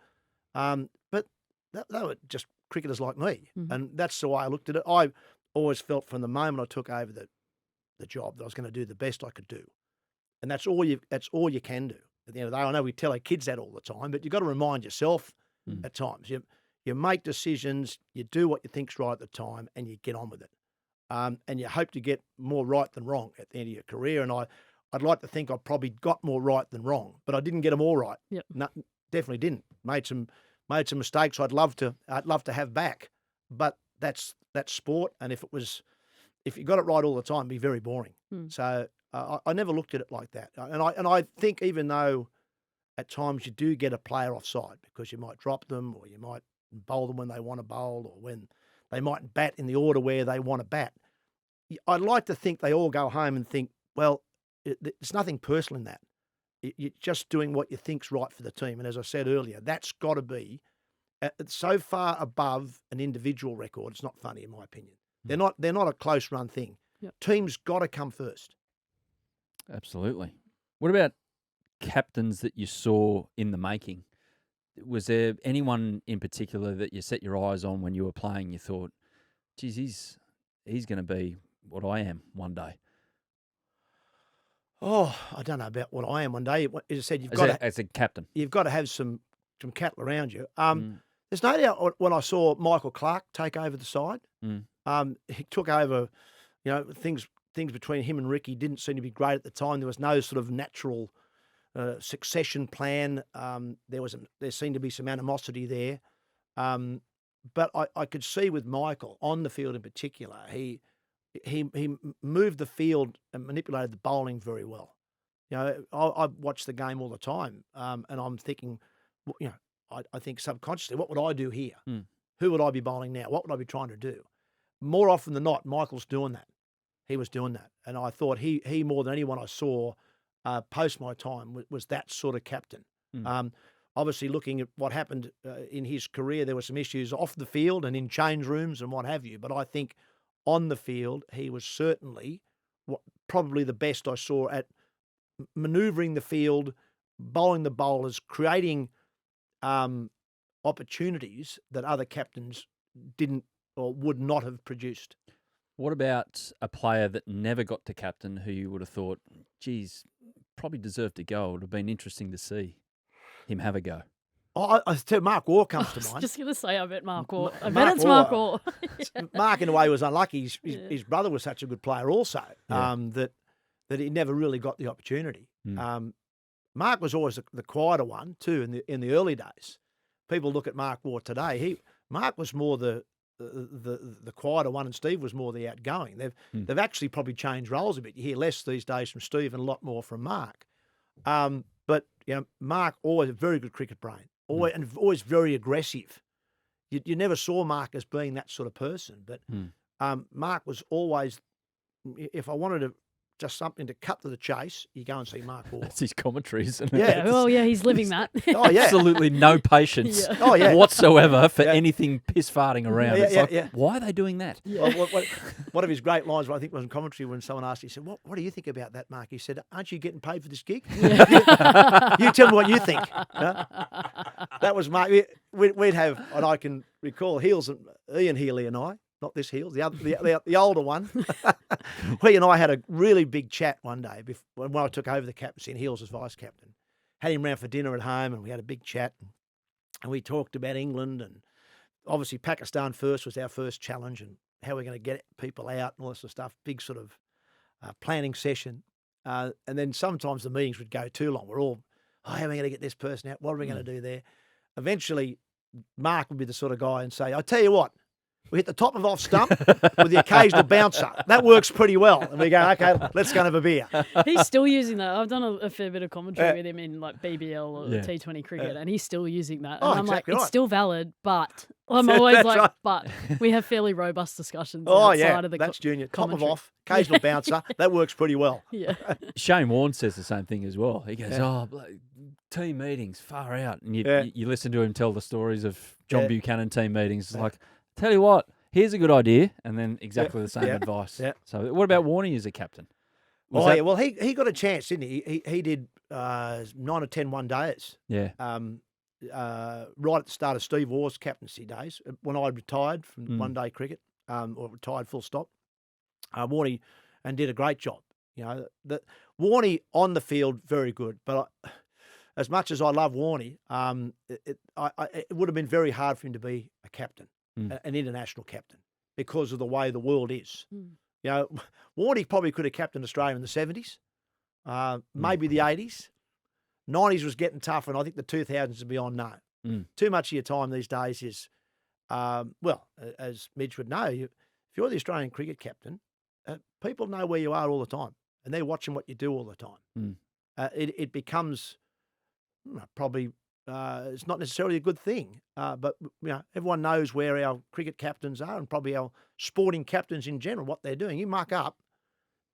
but they were just cricketers like me, and that's the way I looked at it. I always felt from the moment I took over the job that I was going to do the best I could do, and that's all you can do. At the end of the day, I know we tell our kids that all the time, but you've got to remind yourself at times. You make decisions, you do what you think's right at the time, and you get on with it. And you hope to get more right than wrong at the end of your career. And I'd like to think I probably got more right than wrong, but I didn't get them all right. Yep. No, definitely didn't. Made some mistakes I'd love to have back. But that's sport, and if you got it right all the time, it'd be very boring. So I never looked at it like that. And I think even though at times you do get a player offside because you might drop them, or you might bowl them when they want to bowl, or when they might bat in the order where they want to bat. I'd like to think they all go home and think, well, there's nothing personal in that. You're just doing what you think's right for the team. And as I said earlier, that's got to be so far above an individual record. It's not funny, in my opinion. They're not a close run thing. Yep. Teams got to come first. Absolutely. What about captains that you saw in the making? Was there anyone in particular that you set your eyes on when you were playing? You thought, geez, he's going to be what I am one day. Oh, I don't know about what I am one day. As I said, as a captain, you've got to have some cattle around you. There's no doubt when I saw Michael Clarke take over the side, he took over. Things between him and Ricky didn't seem to be great at the time. There was no sort of natural succession plan. There seemed to be some animosity there, but I could see with Michael on the field in particular, he moved the field and manipulated the bowling very well. I watch the game all the time, and I'm thinking, I think subconsciously, what would I do here? Who would I be bowling now? What would I be trying to do? More often than not, Michael's doing that. he was doing that. And I thought he more than anyone I saw post my time was that sort of captain. Obviously, looking at what happened in his career, there were some issues off the field and in change rooms and what have you. But I think on the field, he was certainly probably the best I saw at manoeuvring the field, bowling the bowlers, creating opportunities that other captains didn't or would not have produced. What about a player that never got to captain who you would have thought, geez, probably deserved to go? It would have been interesting to see him have a go. I tell Mark Warne comes to I was mind. just going to say, I bet Mark Warne. I bet Mark it's Mark Warne. Warne. Mark, in a way, was unlucky. His brother was such a good player also that he never really got the opportunity. Mark was always the quieter one too in the early days. People look at Mark Warne today. Mark was more the quieter one, and Steve was more the outgoing. They've actually probably changed roles a bit. You hear less these days from Steve and a lot more from Mark. But Mark always a very good cricket brain, always very aggressive. You never saw Mark as being that sort of person. But Mark was always, if I wanted to just something to cut to the chase, you go and see Mark Warne. That's his commentary, isn't it? Yeah. Well, yeah, he's living that. Oh yeah, Absolutely no patience whatsoever for anything piss farting around. Why are they doing that? Well, one of his great lines, I think, was in commentary when someone asked, he said, "What do you think about that, Mark?" He said, "Aren't you getting paid for this gig? You tell me what you think." That was Mark. We'd have, and I can recall Ian Healy and I. Not this Heels, the older one. He and I had a really big chat one day when I took over the captaincy and Heels as vice captain. Had him round for dinner at home and we had a big chat. And we talked about England and obviously Pakistan first was our first challenge and how we're going to get people out and all this sort of stuff. Big sort of planning session. And then sometimes the meetings would go too long. We're all, how are we going to get this person out? What are we going to do there? Eventually, Mark would be the sort of guy and say, I tell you what, we hit the top of off stump with the occasional bouncer. That works pretty well. And we go, okay, let's go and have a beer. He's still using that. I've done a fair bit of commentary with him in like BBL or T20 cricket, and he's still using that. And I'm exactly like, right. it's still valid, but I'm always like, right. But we have fairly robust discussions outside of the that's junior. Top of commentary. off, occasional bouncer. That works pretty well. Yeah. Shane Warne says the same thing as well. He goes, team meetings, far out. And you listen to him tell the stories of John Buchanan team meetings. It's like, tell you what, here's a good idea, and then exactly the same advice. Yeah. So what about Warne as a captain? Well, he got a chance, didn't he? He did 9 or 10 one-dayers. Yeah. Right at the start of Steve Waugh's captaincy days, when I retired from one-day cricket, or retired full stop, Warne and did a great job. Warne on the field, very good, but as much as I love Warne, it would have been very hard for him to be a captain. An international captain, because of the way the world is. Warne probably could have captained Australia in the 70s, maybe the 80s. 90s was getting tougher, and I think the 2000s and beyond, no. Too much of your time these days is, as Midge would know, if you're the Australian cricket captain, people know where you are all the time, and they're watching what you do all the time. It becomes probably... it's not necessarily a good thing, but everyone knows where our cricket captains are and probably our sporting captains in general, what they're doing. You muck up,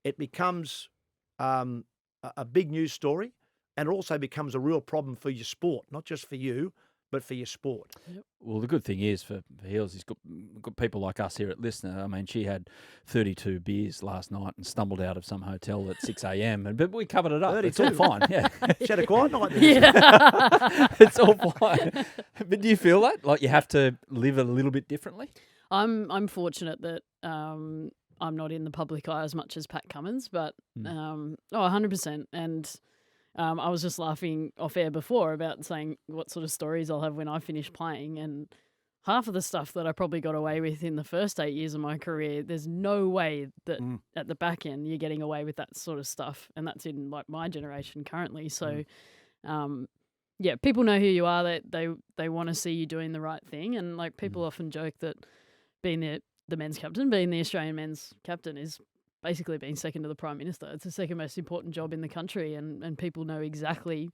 it becomes a big news story, and it also becomes a real problem for your sport, not just for you, but for your sport. Yep. Well, the good thing is for Heels, he's got people like us here at Listener. I mean, she had 32 beers last night and stumbled out of some hotel at 6 a.m. But we covered it up. 32. It's all fine. Yeah, she had a quiet night. It's all fine. But do you feel that like you have to live a little bit differently? I'm fortunate that I'm not in the public eye as much as Pat Cummins, but 100%. And I was just laughing off air before about saying what sort of stories I'll have when I finish playing, and half of the stuff that I probably got away with in the first 8 years of my career, there's no way that at the back end you're getting away with that sort of stuff, and that's in like my generation currently. So, people know who you are. That they want to see you doing the right thing, and like people often joke that being the men's captain, being the Australian men's captain, is basically being second to the Prime Minister. It's the second most important job in the country, and people know exactly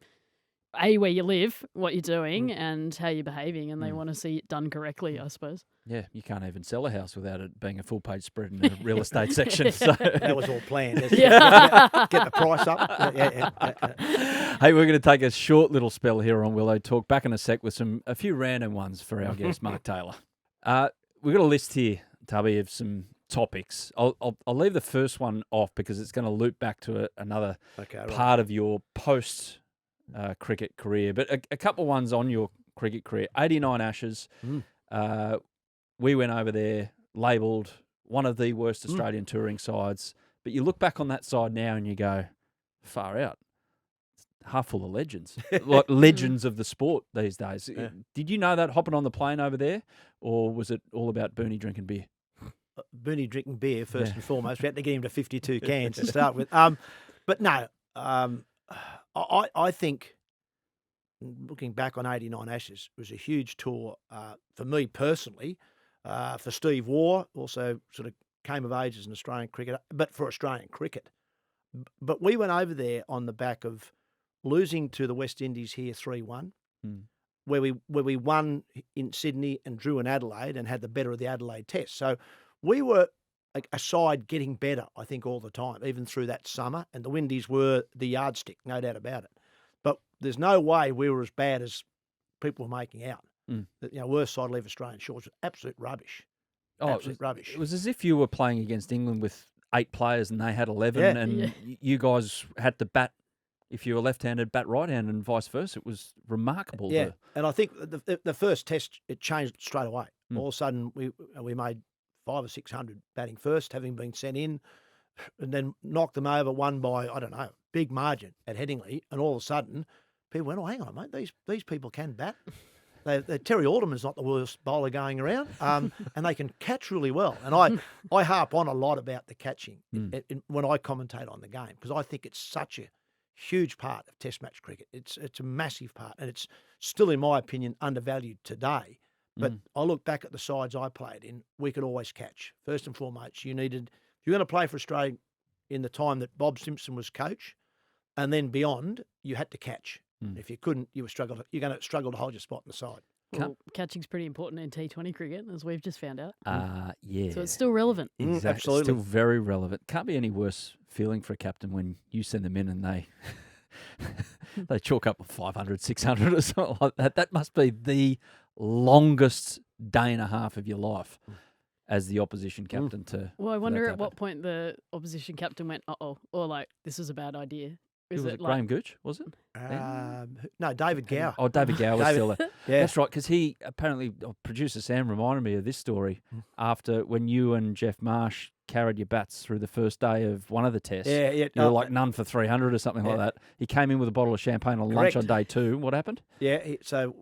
where you live, what you're doing, and how you're behaving, and they want to see it done correctly, I suppose. Yeah, you can't even sell a house without it being a full-page spread in the real estate section. So That was all planned. Get the price up. Hey, we're going to take a short little spell here on Willow Talk. Back in a sec with a few random ones for our guest, Mark Taylor. We've got a list here, Tubby, of some topics. I'll leave the first one off because it's going to loop back to another part of your post cricket career. But a couple of ones on your cricket career. 89 Ashes. We went over there, labelled one of the worst Australian touring sides. But you look back on that side now and you go, far out. It's half full of legends, like legends of the sport these days. Yeah. Did you know that hopping on the plane over there, or was it all about Bernie drinking beer? Bernie drinking beer first and foremost. We had to get him to 52 cans to start with. But no, I think looking back on 89 Ashes was a huge tour for me personally. For Steve Waugh, also sort of came of age as an Australian cricketer, but for Australian cricket. But we went over there on the back of losing to the West Indies here 3-1, where we won in Sydney and drew in Adelaide and had the better of the Adelaide Test. So we were a side getting better, I think, all the time, even through that summer. And the Windies were the yardstick, no doubt about it. But there's no way we were as bad as people were making out. Worst side to leave Australian shores was absolute rubbish. Absolute rubbish. It was as if you were playing against England with 8 players and they had 11, and you guys had to bat. If you were left-handed, bat right-handed, and vice versa. It was remarkable. Yeah, and I think the first test it changed straight away. All of a sudden, we made 500 or 600 batting first, having been sent in, and then knocked them over, won by big margin at Headingley, and all of a sudden, people went, "Oh, hang on, mate, these people can bat." Terry Alderman's not the worst bowler going around, and they can catch really well. And I harp on a lot about the catching when I commentate on the game, because I think it's such a huge part of Test match cricket. It's a massive part, and it's still, in my opinion, undervalued today. But I look back at the sides I played in, we could always catch. First and foremost, if you're going to play for Australia in the time that Bob Simpson was coach, and then beyond, you had to catch. If you couldn't, you're going to struggle to hold your spot in the side. Well, catching's pretty important in T20 cricket, as we've just found out. Yeah. So it's still relevant. Exactly. Absolutely. Still very relevant. Can't be any worse feeling for a captain when you send them in and they chalk up 500, 600 or something like that. That must be the longest day and a half of your life as the opposition captain. Well, I wonder at what point the opposition captain went, or like, this is was a bad idea. Was it Graham Gooch, was it? No, David Gower. Oh, David Gower was still there. Yeah. That's right, because he apparently, producer Sam reminded me of this story after when you and Jeff Marsh carried your bats through the first day of one of the tests. Yeah. You were like none for 300 or something like that. He came in with a bottle of champagne on lunch on day 2. What happened? Yeah, so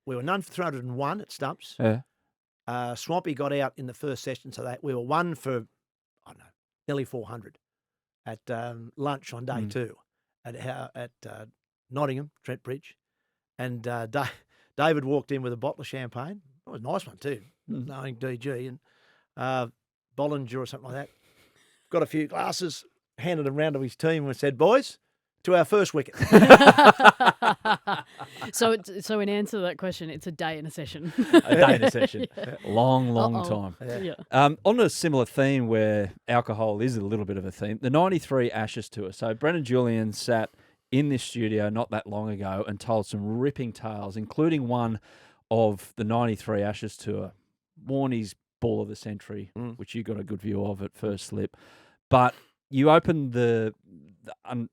we were none for 301 at stumps. Yeah. Swampy got out in the first session, so we were 1 for, nearly 400 at lunch on day 2. At Nottingham, Trent Bridge, and David walked in with a bottle of champagne. It was a nice one too, knowing DG and Bollinger or something like that. Got a few glasses, handed them round to his team and said, "Boys, to our first wicket." So in answer to that question, it's a day in a session. A day in a session. Yeah. Long time. Yeah. On a similar theme where alcohol is a little bit of a theme, the 93 Ashes tour. So Brendan Julian sat in this studio not that long ago and told some ripping tales, including one of the 93 Ashes tour, Warne's ball of the century, which you got a good view of at first slip. But you opened the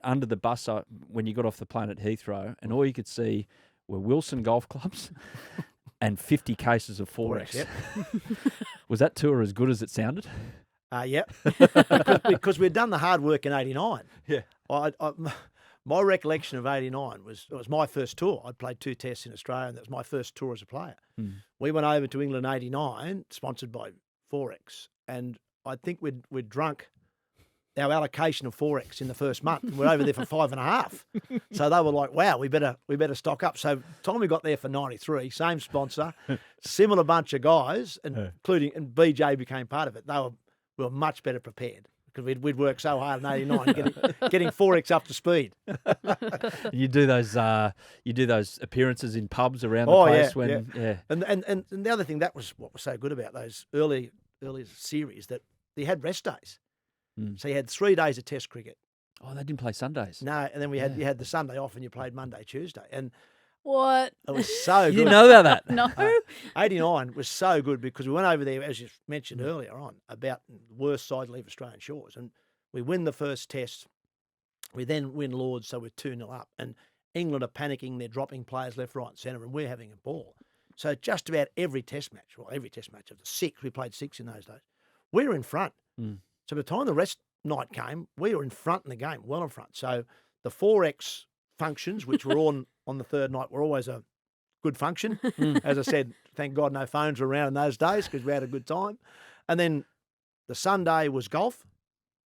under the bus when you got off the plane at Heathrow, and all you could see were Wilson golf clubs and 50 cases of Forex. Yep. Was that tour as good as it sounded? Yep. because we'd done the hard work in '89. Yeah. My recollection of '89 was it was my first tour. I'd played 2 tests in Australia, and that was my first tour as a player. We went over to England '89, sponsored by Forex, and I think we'd drunk our allocation of Forex in the first month. We're over there for 5.5. So they were like, wow, we better stock up. So time we got there for 93, same sponsor, similar bunch of guys, including BJ became part of it. We were much better prepared because we'd work so hard in '89 getting 4X up to speed. You do those appearances in pubs around the place And the other thing, that was what was so good about those early series, that they had rest days. So you had 3 days of Test cricket. Oh, they didn't play Sundays. No, and then you had the Sunday off, and you played Monday, Tuesday, and What? it was so good. You know about that? No. 89 was so good because we went over there, as you mentioned earlier on, about the worst side to leave Australian shores, and we win the first Test. We then win Lords, so we're 2-0 up, and England are panicking. They're dropping players left, right, and centre, and we're having a ball. So just about every Test match of the 6, we played 6 in those days, we were in front. So by the time the rest night came, we were in front in the game, well in front. So the 4X functions, which were on the third night, were always a good function. As I said, thank God no phones were around in those days because we had a good time. And then the Sunday was golf.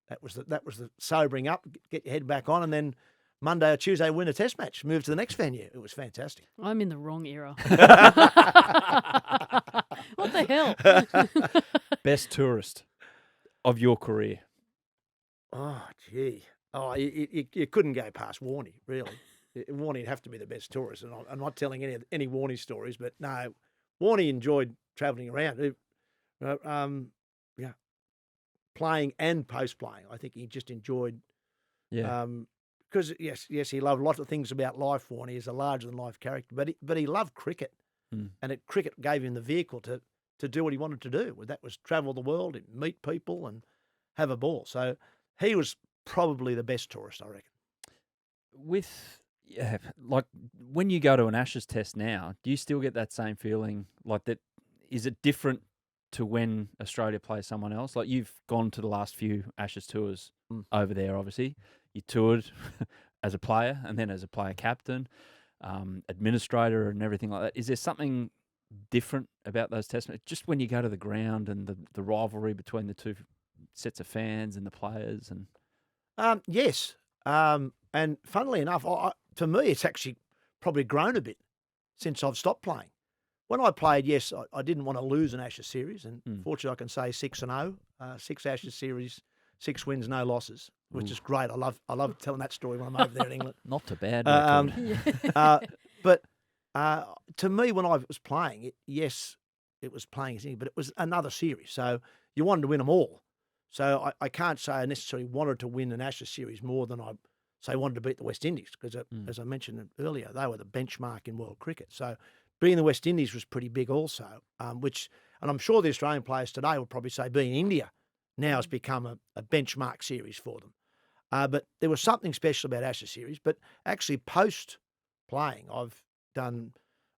That was the sobering up, get your head back on, and then Monday or Tuesday win a Test match, move to the next venue. It was fantastic. I'm in the wrong era. What the hell? Best tourist of your career? Oh, gee. Oh, you couldn't go past Warne, really. Warne would have to be the best tourist. And I'm not telling any Warne stories, but no, Warne enjoyed travelling around. Playing and post-playing. I think he just enjoyed, because, yes, he loved a lot of things about life, Warne. He's a larger-than-life character, but he loved cricket. And cricket gave him the vehicle to do what he wanted to do. That was travel the world, meet people and have a ball. So he was probably the best tourist, I reckon. Like when you go to an Ashes Test now, do you still get that same feeling? Like that, is it different to when Australia plays someone else? Like you've gone to the last few Ashes tours over there, obviously. You toured as a player and then as a player captain, administrator and everything like that. Is there something different about those Test matches? Just when you go to the ground and the rivalry between the two sets of fans and the players? And yes. And funnily enough, to me, it's actually probably grown a bit since I've stopped playing. When I played, yes, I didn't want to lose an Ashes series, and fortunately I can say 6-0, 6 Ashes series, 6 wins, no losses, which is great. I love telling that story when I'm over there in England. Not too bad. But to me, when I was playing, it was playing, but it was another series. So you wanted to win them all. So I can't say I necessarily wanted to win an Ashes series more than I wanted to beat the West Indies, because as I mentioned earlier, they were the benchmark in world cricket. So being the West Indies was pretty big also, and I'm sure the Australian players today will probably say being India now has become a benchmark series for them. But there was something special about Ashes series. But actually post-playing, I've done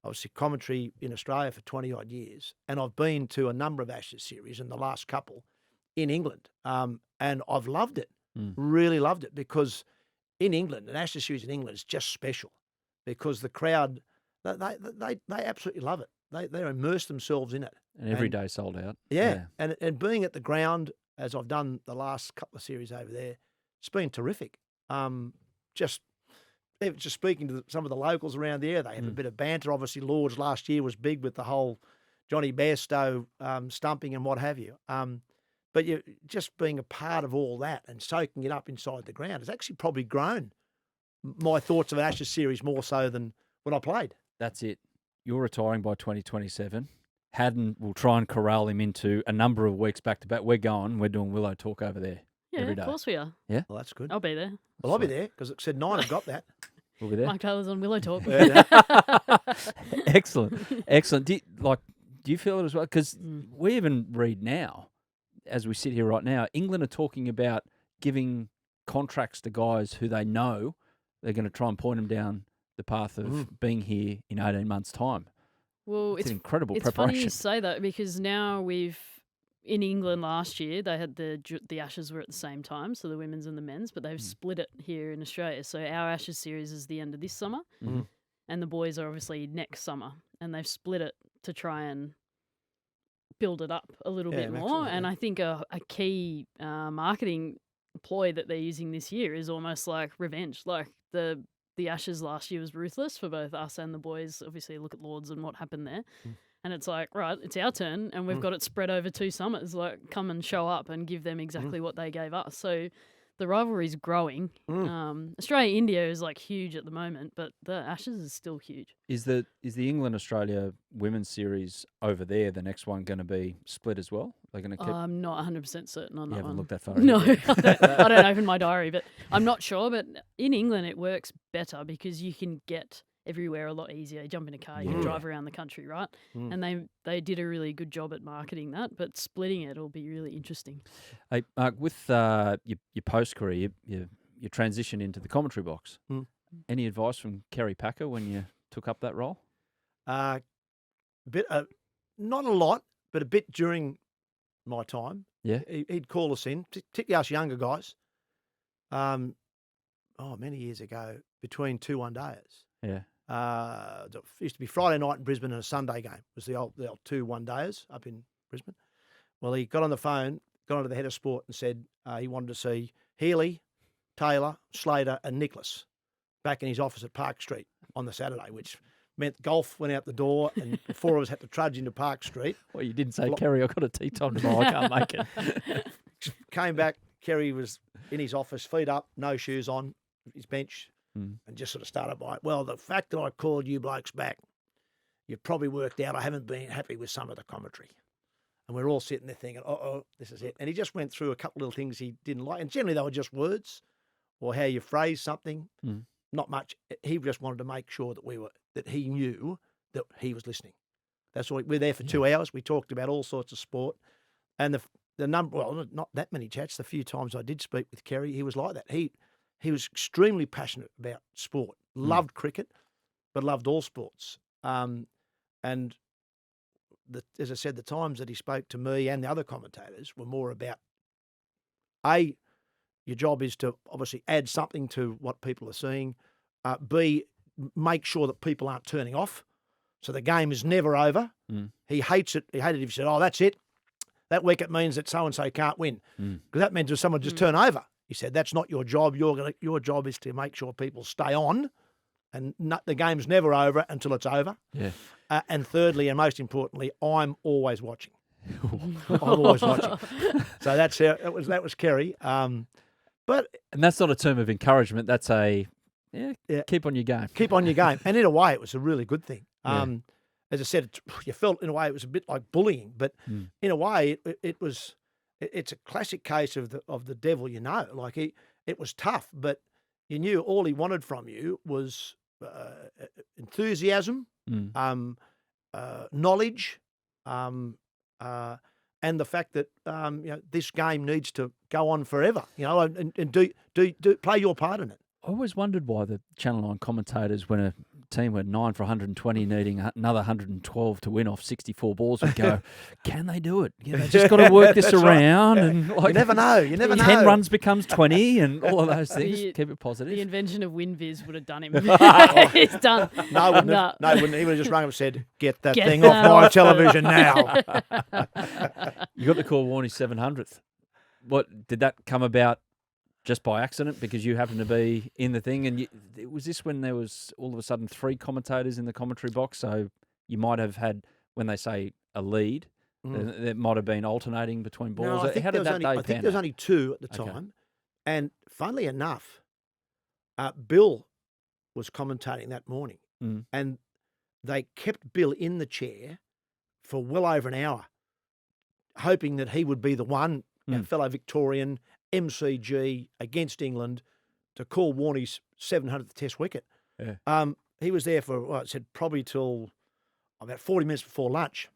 obviously commentary in Australia for 20-odd years, and I've been to a number of Ashes series, and the last couple in England, and I've loved it, really loved it, because in England, an Ashes series in England is just special because the crowd, they absolutely love it. They immerse themselves in it. And every day sold out. Yeah. And being at the ground, as I've done the last couple of series over there, it's been terrific. Just speaking to some of the locals around there, they have a bit of banter. Obviously, Lords last year was big with the whole Johnny Bairstow stumping and what have you. But you just being a part of all that and soaking it up inside the ground has actually probably grown my thoughts of Ashes series more so than when I played. That's it. You're retiring by 2027. Haddon will try and corral him into a number of weeks back to back. We're doing Willow Talk over there every day. Of course we are. Yeah? Well, that's good. I'll be there. Well, I'll be there because it said 9. I've got that. We'll be there. Mike Taylor's on Willow Talk. Excellent. Do you feel it as well? Because we even read now, as we sit here right now, England are talking about giving contracts to guys who they know they're going to try and point them down the path of being here in 18 months' time. Well, it's an incredible it's preparation. funny you say that, because now in England last year, they had the Ashes were at the same time, so the women's and the men's, but they've split it here in Australia. So our Ashes series is the end of this summer, and the boys are obviously next summer, and they've split it to try and build it up a little bit more. And I think a key marketing ploy that they're using this year is almost like revenge. Like the Ashes last year was ruthless for both us and the boys. Obviously, look at Lords and what happened there. And it's like, right, it's our turn, and we've got it spread over 2 summers. Like, come and show up and give them exactly what they gave us. So the rivalry's growing. Australia-India is like huge at the moment, but the Ashes is still huge. Is the England-Australia women's series over there, the next one, going to be split as well? They're going to keep... I'm not 100% certain on that one. You haven't looked that far No, either. I don't open my diary, but I'm not sure. But in England, it works better because you can get everywhere a lot easier. You jump in a car, you can drive around the country, right? And they did a really good job at marketing that, but splitting it will be really interesting. Hey, Mark, with your post-career, your transition into the commentary box, any advice from Kerry Packer when you took up that role? Not a lot, but a bit during my time. Yeah. He'd call us in, particularly us younger guys, many years ago, between 2 one-dayers. Yeah. It used to be Friday night in Brisbane and a Sunday game. It was the old 2 one-dayers up in Brisbane. Well, he got on the phone, got onto the head of sport and said he wanted to see Healy, Taylor, Slater and Nicholas back in his office at Park Street on the Saturday, which meant golf went out the door and the 4 of us had to trudge into Park Street. Well, you didn't say, Kerry, I've got a tea time tomorrow, I can't make it. Came back, Kerry was in his office, feet up, no shoes on, his bench, and just sort of started by, well, the fact that I called you blokes back, you've probably worked out I haven't been happy with some of the commentary. And we're all sitting there thinking, this is it. And he just went through a couple of little things he didn't like. And generally they were just words or how you phrase something, not much. He just wanted to make sure that he knew that he was listening. That's all. We're there for 2 hours. We talked about all sorts of sport. And the number, well, not that many chats. The few times I did speak with Kerry, he was like that. He was extremely passionate about sport, loved cricket, but loved all sports. And as I said, the times that he spoke to me and the other commentators were more about, A, your job is to obviously add something to what people are seeing. B, make sure that people aren't turning off. So the game is never over. He hates it. He hated it if he said, that's it. That wicket means that so-and-so can't win. Because that means if someone just turn over. He said, that's not your job. Your job is to make sure people stay on, and the game's never over until it's over. Yeah. And thirdly, and most importantly, I'm always watching. I'm always watching. So that's how that was Kerry. And that's not a term of encouragement. That's keep on your game. Keep on your game. And in a way, it was a really good thing. As I said, you felt in a way it was a bit like bullying, but in a way, it's a classic case of the devil. Like it was tough, but you knew all he wanted from you was enthusiasm, knowledge, and the fact that this game needs to go on forever. And do play your part in it. I always wondered why the Channel 9 commentators, when a team were 9 for 120, needing another 112 to win off 64 balls, would go, can they do it? They just got to work this around. Right. And you never know. 10 runs becomes 20 and all of those things. Keep it positive. The invention of WinViz would have done him. It's done. No, wouldn't have. He would have just rung up and said, get that thing off my television now. You got to call Warne's 700th. What did that come about? Just by accident, because you happened to be in the thing, and was this when there was all of a sudden 3 commentators in the commentary box? So you might have had, when they say a lead, there might have been alternating between balls. No, How did that day pan out? I think there was only 2 at the time, and funnily enough, Bill was commentating that morning, and they kept Bill in the chair for well over an hour, hoping that he would be the one, fellow Victorian, MCG against England to call Warne's 700th Test wicket. Yeah. He was there for, probably till about 40 minutes before lunch.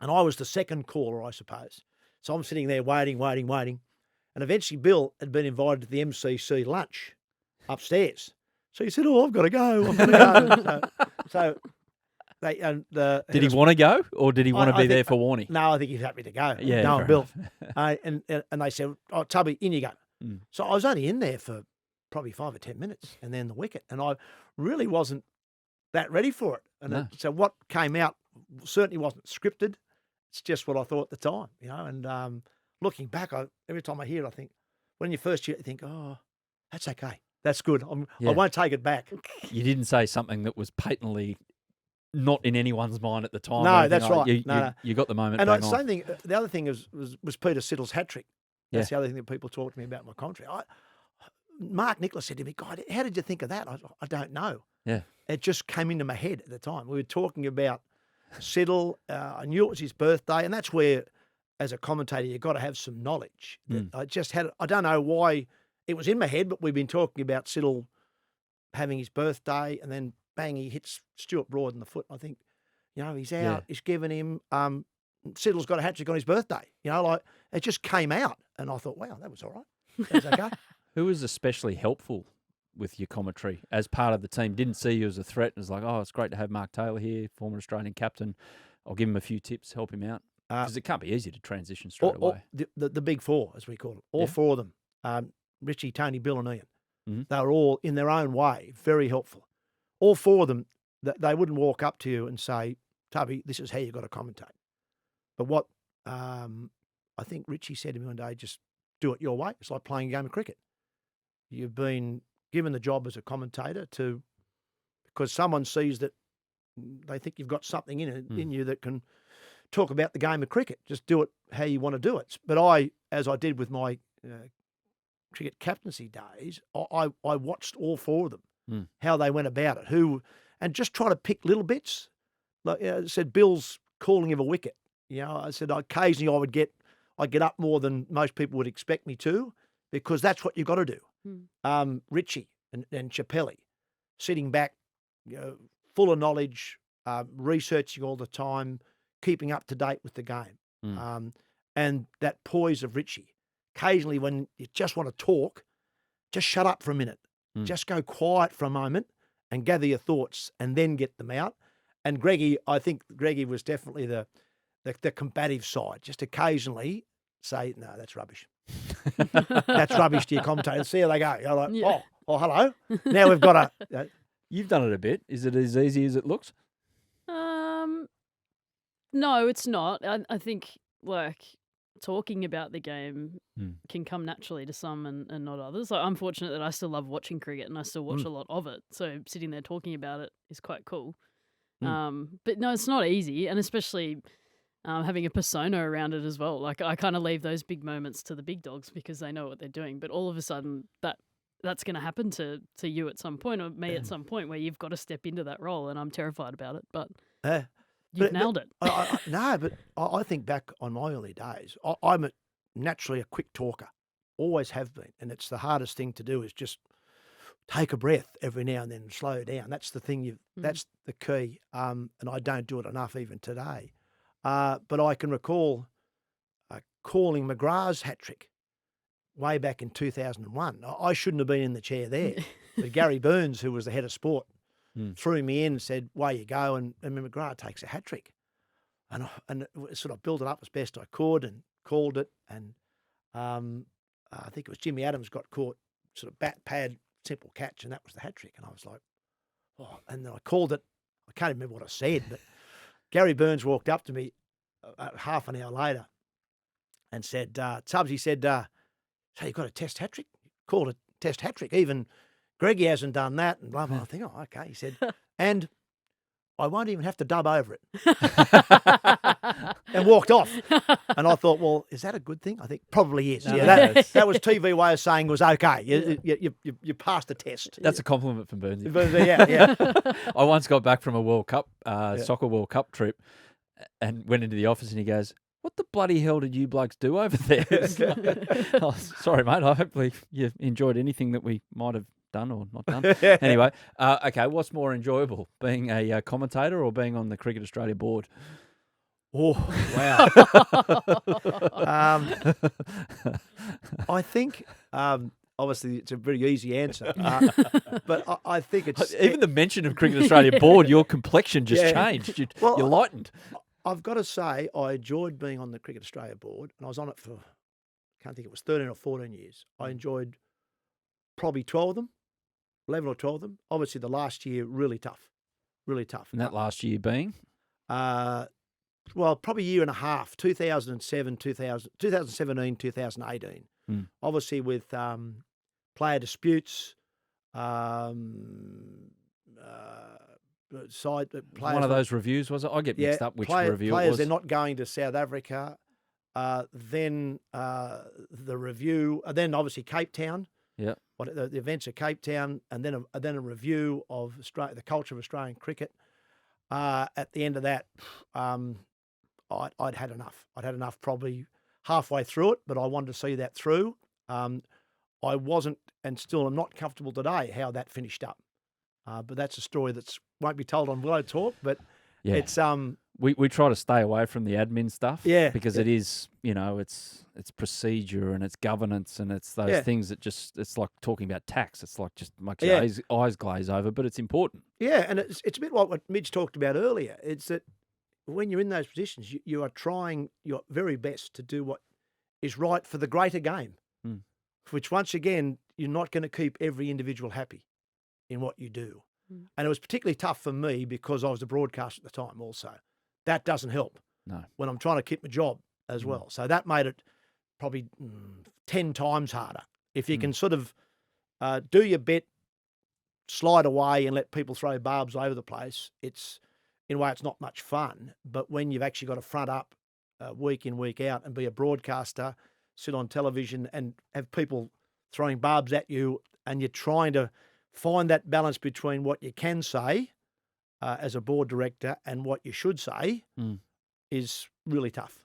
And I was the second caller, I suppose. So I'm sitting there waiting. And eventually Bill had been invited to the MCC lunch upstairs. So he said, I've got to go. So did he want to go, or did he want to be there for Warne? No, I think he's happy to go. Yeah, no, Bill. And they said, Tubby, in you go. So I was only in there for probably 5 or 10 minutes, and then the wicket. And I really wasn't that ready for it. And so what came out certainly wasn't scripted. It's just what I thought at the time, And looking back, every time I hear it, I think, when you first hear it, you think, that's okay. That's good. I won't take it back. You didn't say something that was patently not in anyone's mind at the time. No, that's right. You got the moment. And bang on. same thing. The other thing was Peter Siddle's hat trick. That's Yeah. the other thing that people talk to me about my commentary. Mark Nicholas said to me, "God, how did you think of that?" I don't know. Yeah. It just came into my head at the time. We were talking about Siddle. I knew it was his birthday, and that's where, as a commentator, you've got to have some knowledge. I just had. I don't know why it was in my head, but we've been talking about Siddle having his birthday, and then bang, he hits Stuart Broad in the foot. I think, he's out. Yeah. He's given him. Siddle's got a hat trick on his birthday. Like it just came out, and I thought, wow, that was all right. That was okay. Who was especially helpful with your commentary as part of the team? Didn't see you as a threat and was like, oh, it's great to have Mark Taylor here, former Australian captain. I'll give him a few tips, help him out. Because it can't be easy to transition straight away. The big four, as we call them, all four of them, Richie, Tony, Bill and Ian, Mm-hmm. they were all, in their own way, very helpful. All four of them, they wouldn't walk up to you and say, Tubby, this is how you got to commentate. But what I think Richie said to me one day, just do it your way. It's like playing a game of cricket. You've been given the job as a commentator because someone sees that they think you've got something in you that can talk about the game of cricket. Just do it how you want to do it. But as I did with my cricket captaincy days, I watched all four of them, how they went about it, and just try to pick little bits. Like I said, Bill's calling of a wicket. I said occasionally I'd get up more than most people would expect me to, because that's what you've got to do. Richie and Chappelli, sitting back, full of knowledge, researching all the time, keeping up to date with the game. And that poise of Richie. Occasionally when you just want to talk, just shut up for a minute. Just go quiet for a moment and gather your thoughts and then get them out. And Greggy, I think Greggy was definitely the combative side. Just occasionally say, no, that's rubbish. That's rubbish to your commentators. See how they go. You're like, oh, hello. Now we've got a... You've done it a bit. Is it as easy as it looks? No, it's not. I think, talking about the game can come naturally to some and not others. I'm fortunate that I still love watching cricket and I still watch a lot of it. So sitting there talking about it is quite cool. But no, it's not easy. And especially having a persona around it as well. I kind of leave those big moments to the big dogs because they know what they're doing. But all of a sudden that's going to happen to you at some point, or me at some point, where you've got to step into that role. And I'm terrified about it. But you've nailed it. No, but I think back on my early days, I'm naturally a quick talker, always have been. And it's the hardest thing to do is just take a breath every now and then and slow down. That's the thing. That's the key. And I don't do it enough even today. But I can recall calling McGrath's hat trick way back in 2001. I shouldn't have been in the chair there. But Gary Burns, who was the head of sport, threw me in and said, "Way you go," and McGrath takes a hat trick, and sort of built it up as best I could and called it, and I think it was Jimmy Adams got caught sort of bat pad simple catch, and that was the hat trick, and I was like, oh, and then I called it. I can't even remember what I said, but Gary Burns walked up to me half an hour later and said, "Tubbs," he said, "So you've got a test hat trick?" Called it test hat trick. Even Greggy hasn't done that, and blah, blah. I think, oh, okay. He said, and I won't even have to dub over it. And walked off. And I thought, well, is that a good thing? I think probably is. No, yeah, no, that was TV way of saying was okay. You passed the test. That's a compliment from Burnsy. Yeah. I once got back from a World Cup, soccer World Cup trip, and went into the office, and he goes, "What the bloody hell did you blokes do over there?" Oh, sorry, mate. Hopefully you enjoyed anything that we might have done or not done. Anyway, okay, what's more enjoyable, being a commentator or being on the Cricket Australia board? Oh, wow. I think, obviously, it's a very easy answer, but I think it's... Even the mention of Cricket Australia board, your complexion just changed. You're lightened. I've got to say, I enjoyed being on the Cricket Australia board, and I was on it for, I can't think, it was 13 or 14 years. I enjoyed probably 12 of them, 11 or 12 of them. Obviously, the last year, really tough. And that last year being? Well, probably a year and a half, 2017, 2018. Obviously with player disputes, side players. One of those reviews, was it? I get mixed up which review players, it was. they're not going to South Africa. Then the review, then obviously Cape Town. Yeah. The events at Cape Town, and then a review of the culture of Australian cricket. At the end of that, I'd had enough. I'd had enough probably halfway through it, but I wanted to see that through. I wasn't, and still am not comfortable today how that finished up. But that's a story that won't be told on Willow Talk. But it's we try to stay away from the admin stuff. Yeah, because it is, it's procedure and it's governance and it's those things that it's like talking about tax. It's like just makes your eyes glaze over, but it's important. Yeah, and it's a bit like what Midge talked about earlier. It's that when you're in those positions, you are trying your very best to do what is right for the greater game, which once again, you're not going to keep every individual happy in what you do. And it was particularly tough for me because I was a broadcaster at the time also. That doesn't help when I'm trying to keep my job as well. So that made it probably 10 times harder. If you can sort of do your bit, slide away and let people throw barbs over the place, in a way it's not much fun. But when you've actually got to front up week in, week out and be a broadcaster, sit on television and have people throwing barbs at you, and you're trying to find that balance between what you can say as a board director and what you should say is really tough.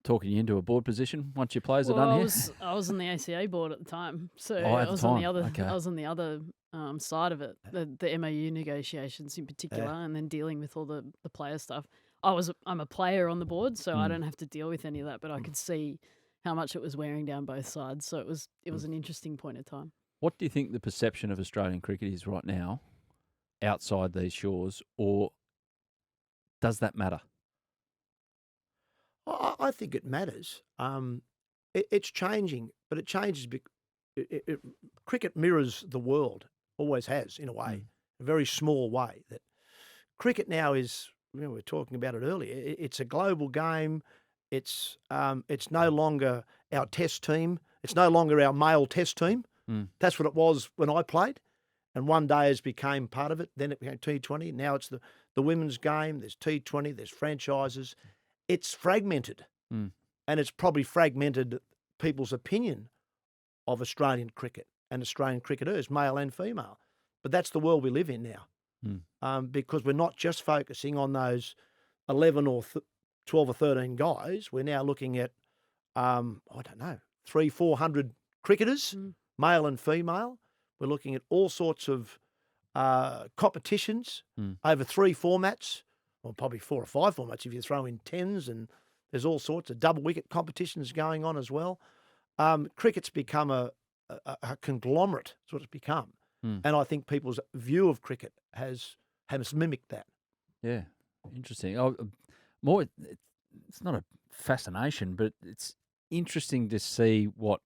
talking you into a board position once your players are done here? I was on the ACA board at the time, so I was on the other. Okay. I was on the other side of it, the MOU negotiations in particular, and then dealing with all the player stuff. I'm a player on the board, so I don't have to deal with any of that, but I could see how much it was wearing down both sides. So it was an interesting point of time. What do you think the perception of Australian cricket is right now, outside these shores, or does that matter? I think it matters. It's changing, but it changes. Cricket mirrors the world, always has in a way, a very small way. That cricket now is, we were talking about it earlier. It's a global game. It's no longer our test team. It's no longer our male test team. That's what it was when I played, and one day has became part of it. Then it became T20. Now it's the women's game. There's T20. There's franchises. It's fragmented, and it's probably fragmented people's opinion of Australian cricket and Australian cricketers, male and female. But that's the world we live in now, because we're not just focusing on those 11 or 12 or 13 guys. We're now looking at, 300-400 cricketers, male and female. We're looking at all sorts of competitions over 3 formats. Well, probably 4 or 5 formats if you throw in 10s, and there's all sorts of double wicket competitions going on as well. Cricket's become a conglomerate, is what it's become. And I think people's view of cricket has mimicked that. Yeah, interesting. It's not a fascination, but it's interesting to see what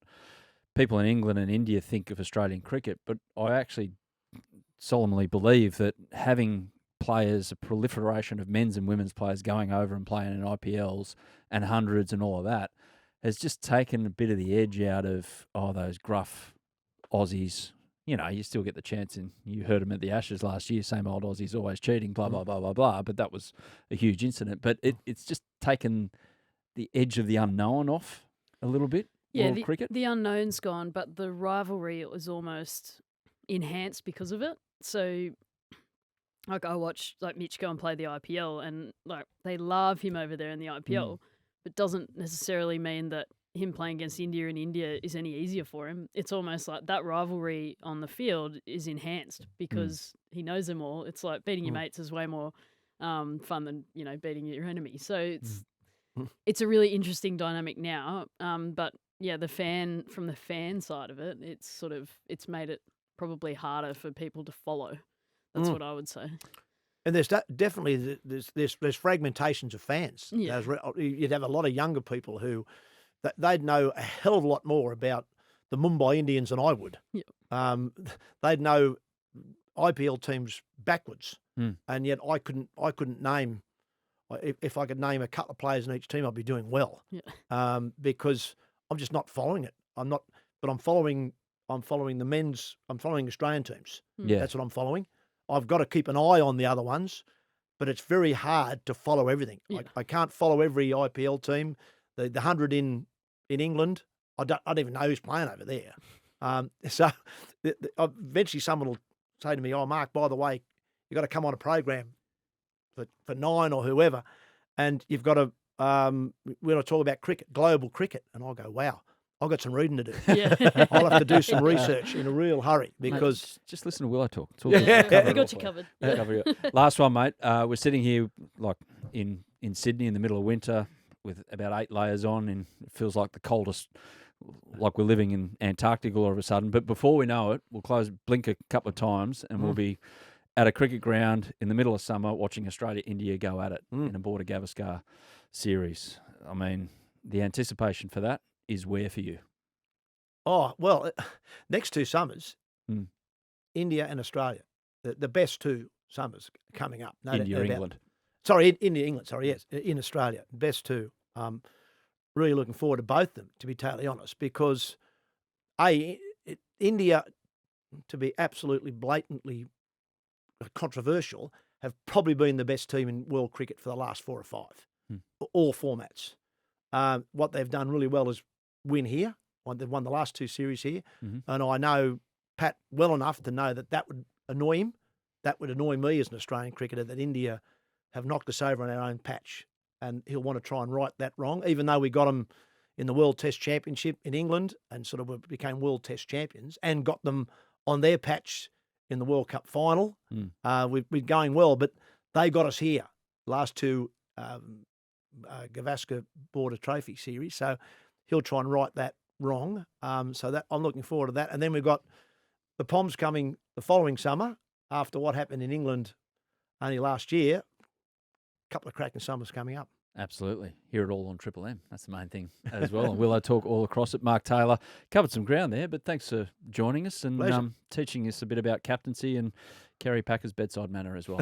people in England and India think of Australian cricket. But I actually solemnly believe that having players, a proliferation of men's and women's players going over and playing in IPLs and hundreds and all of that, has just taken a bit of the edge out of those gruff Aussies. You know, you still get the chance, and you heard them at the Ashes last year, same old Aussies always cheating, blah, blah, blah, blah, blah. But that was a huge incident. But it's just taken the edge of the unknown off a little bit. Yeah, cricket. The unknown's gone, but the rivalry was almost enhanced because of it. So, like, I watched Mitch go and play the IPL, and they love him over there in the IPL, but doesn't necessarily mean that him playing against India in India is any easier for him. It's almost like that rivalry on the field is enhanced because he knows them all. It's like beating your mates is way more fun than beating your enemy. So it's a really interesting dynamic now. But yeah, from the fan side of it, it's made it probably harder for people to follow. That's what I would say. And there's definitely there's fragmentations of fans. Yeah. You'd have a lot of younger people who they'd know a hell of a lot more about the Mumbai Indians than I would. Yeah. They'd know IPL teams backwards, and yet I couldn't name. If I could name a couple of players in each team, I'd be doing well. Yeah. Because I'm just not following it. I'm following the men's. I'm following Australian teams. Yeah. That's what I'm following. I've got to keep an eye on the other ones, but it's very hard to follow everything. Yeah. I can't follow every IPL team. The 100 in England, I don't even know who's playing over there. So eventually someone will say to me, "Oh, Mark, by the way, you've got to come on a program for Nine or whoever, and you've got to we're going to talk about cricket, global cricket." And I'll go, "Wow, I've got some reading to do. Yeah. I'll have to do some research in a real hurry because." Mate, just listen to Willow Talk. It's all Yeah. good. Cover We it got all you for covered. Yeah. Cover it. Last one, mate. We're sitting here like in Sydney in the middle of winter with about 8 layers on, and it feels like the coldest, like we're living in Antarctica all of a sudden. But before we know it, we'll blink a couple of times, and we'll be at a cricket ground in the middle of summer watching Australia-India go at it in a Border Gavaskar series. I mean, the anticipation for that is where for you? Oh, well, next 2 summers, Mm. India and Australia, the best 2 summers coming up. No India, doubt. England. Sorry, India, England. Sorry, yes, in Australia, best 2. Really looking forward to both of them, to be totally honest, because India, to be absolutely blatantly controversial, have probably been the best team in world cricket for the last 4 or 5, all formats. What they've done really well is win here. They've won the last 2 series here, and I know Pat well enough to know that would annoy him. That would annoy me as an Australian cricketer, that India have knocked us over on our own patch, and he'll want to try and right that wrong, even though we got them in the World Test Championship in England and sort of became World Test champions and got them on their patch in the World Cup final. We're going well, but they got us here, last 2 Gavaskar Border Trophy series, so he'll try and right that wrong. So that I'm looking forward to that. And then we've got the Poms coming the following summer after what happened in England only last year. A couple of cracking summers coming up. Absolutely. Hear it all on Triple M. That's the main thing as well. And Willow Talk all across it. Mark Taylor covered some ground there, but thanks for joining us and teaching us a bit about captaincy and Kerry Packer's bedside manner as well.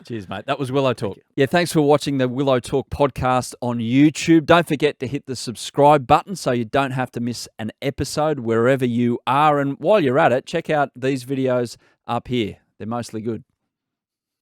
Cheers, mate. That was Willow Talk. Yeah, thanks for watching the Willow Talk podcast on YouTube. Don't forget to hit the subscribe button so you don't have to miss an episode wherever you are. And while you're at it, check out these videos up here. They're mostly good.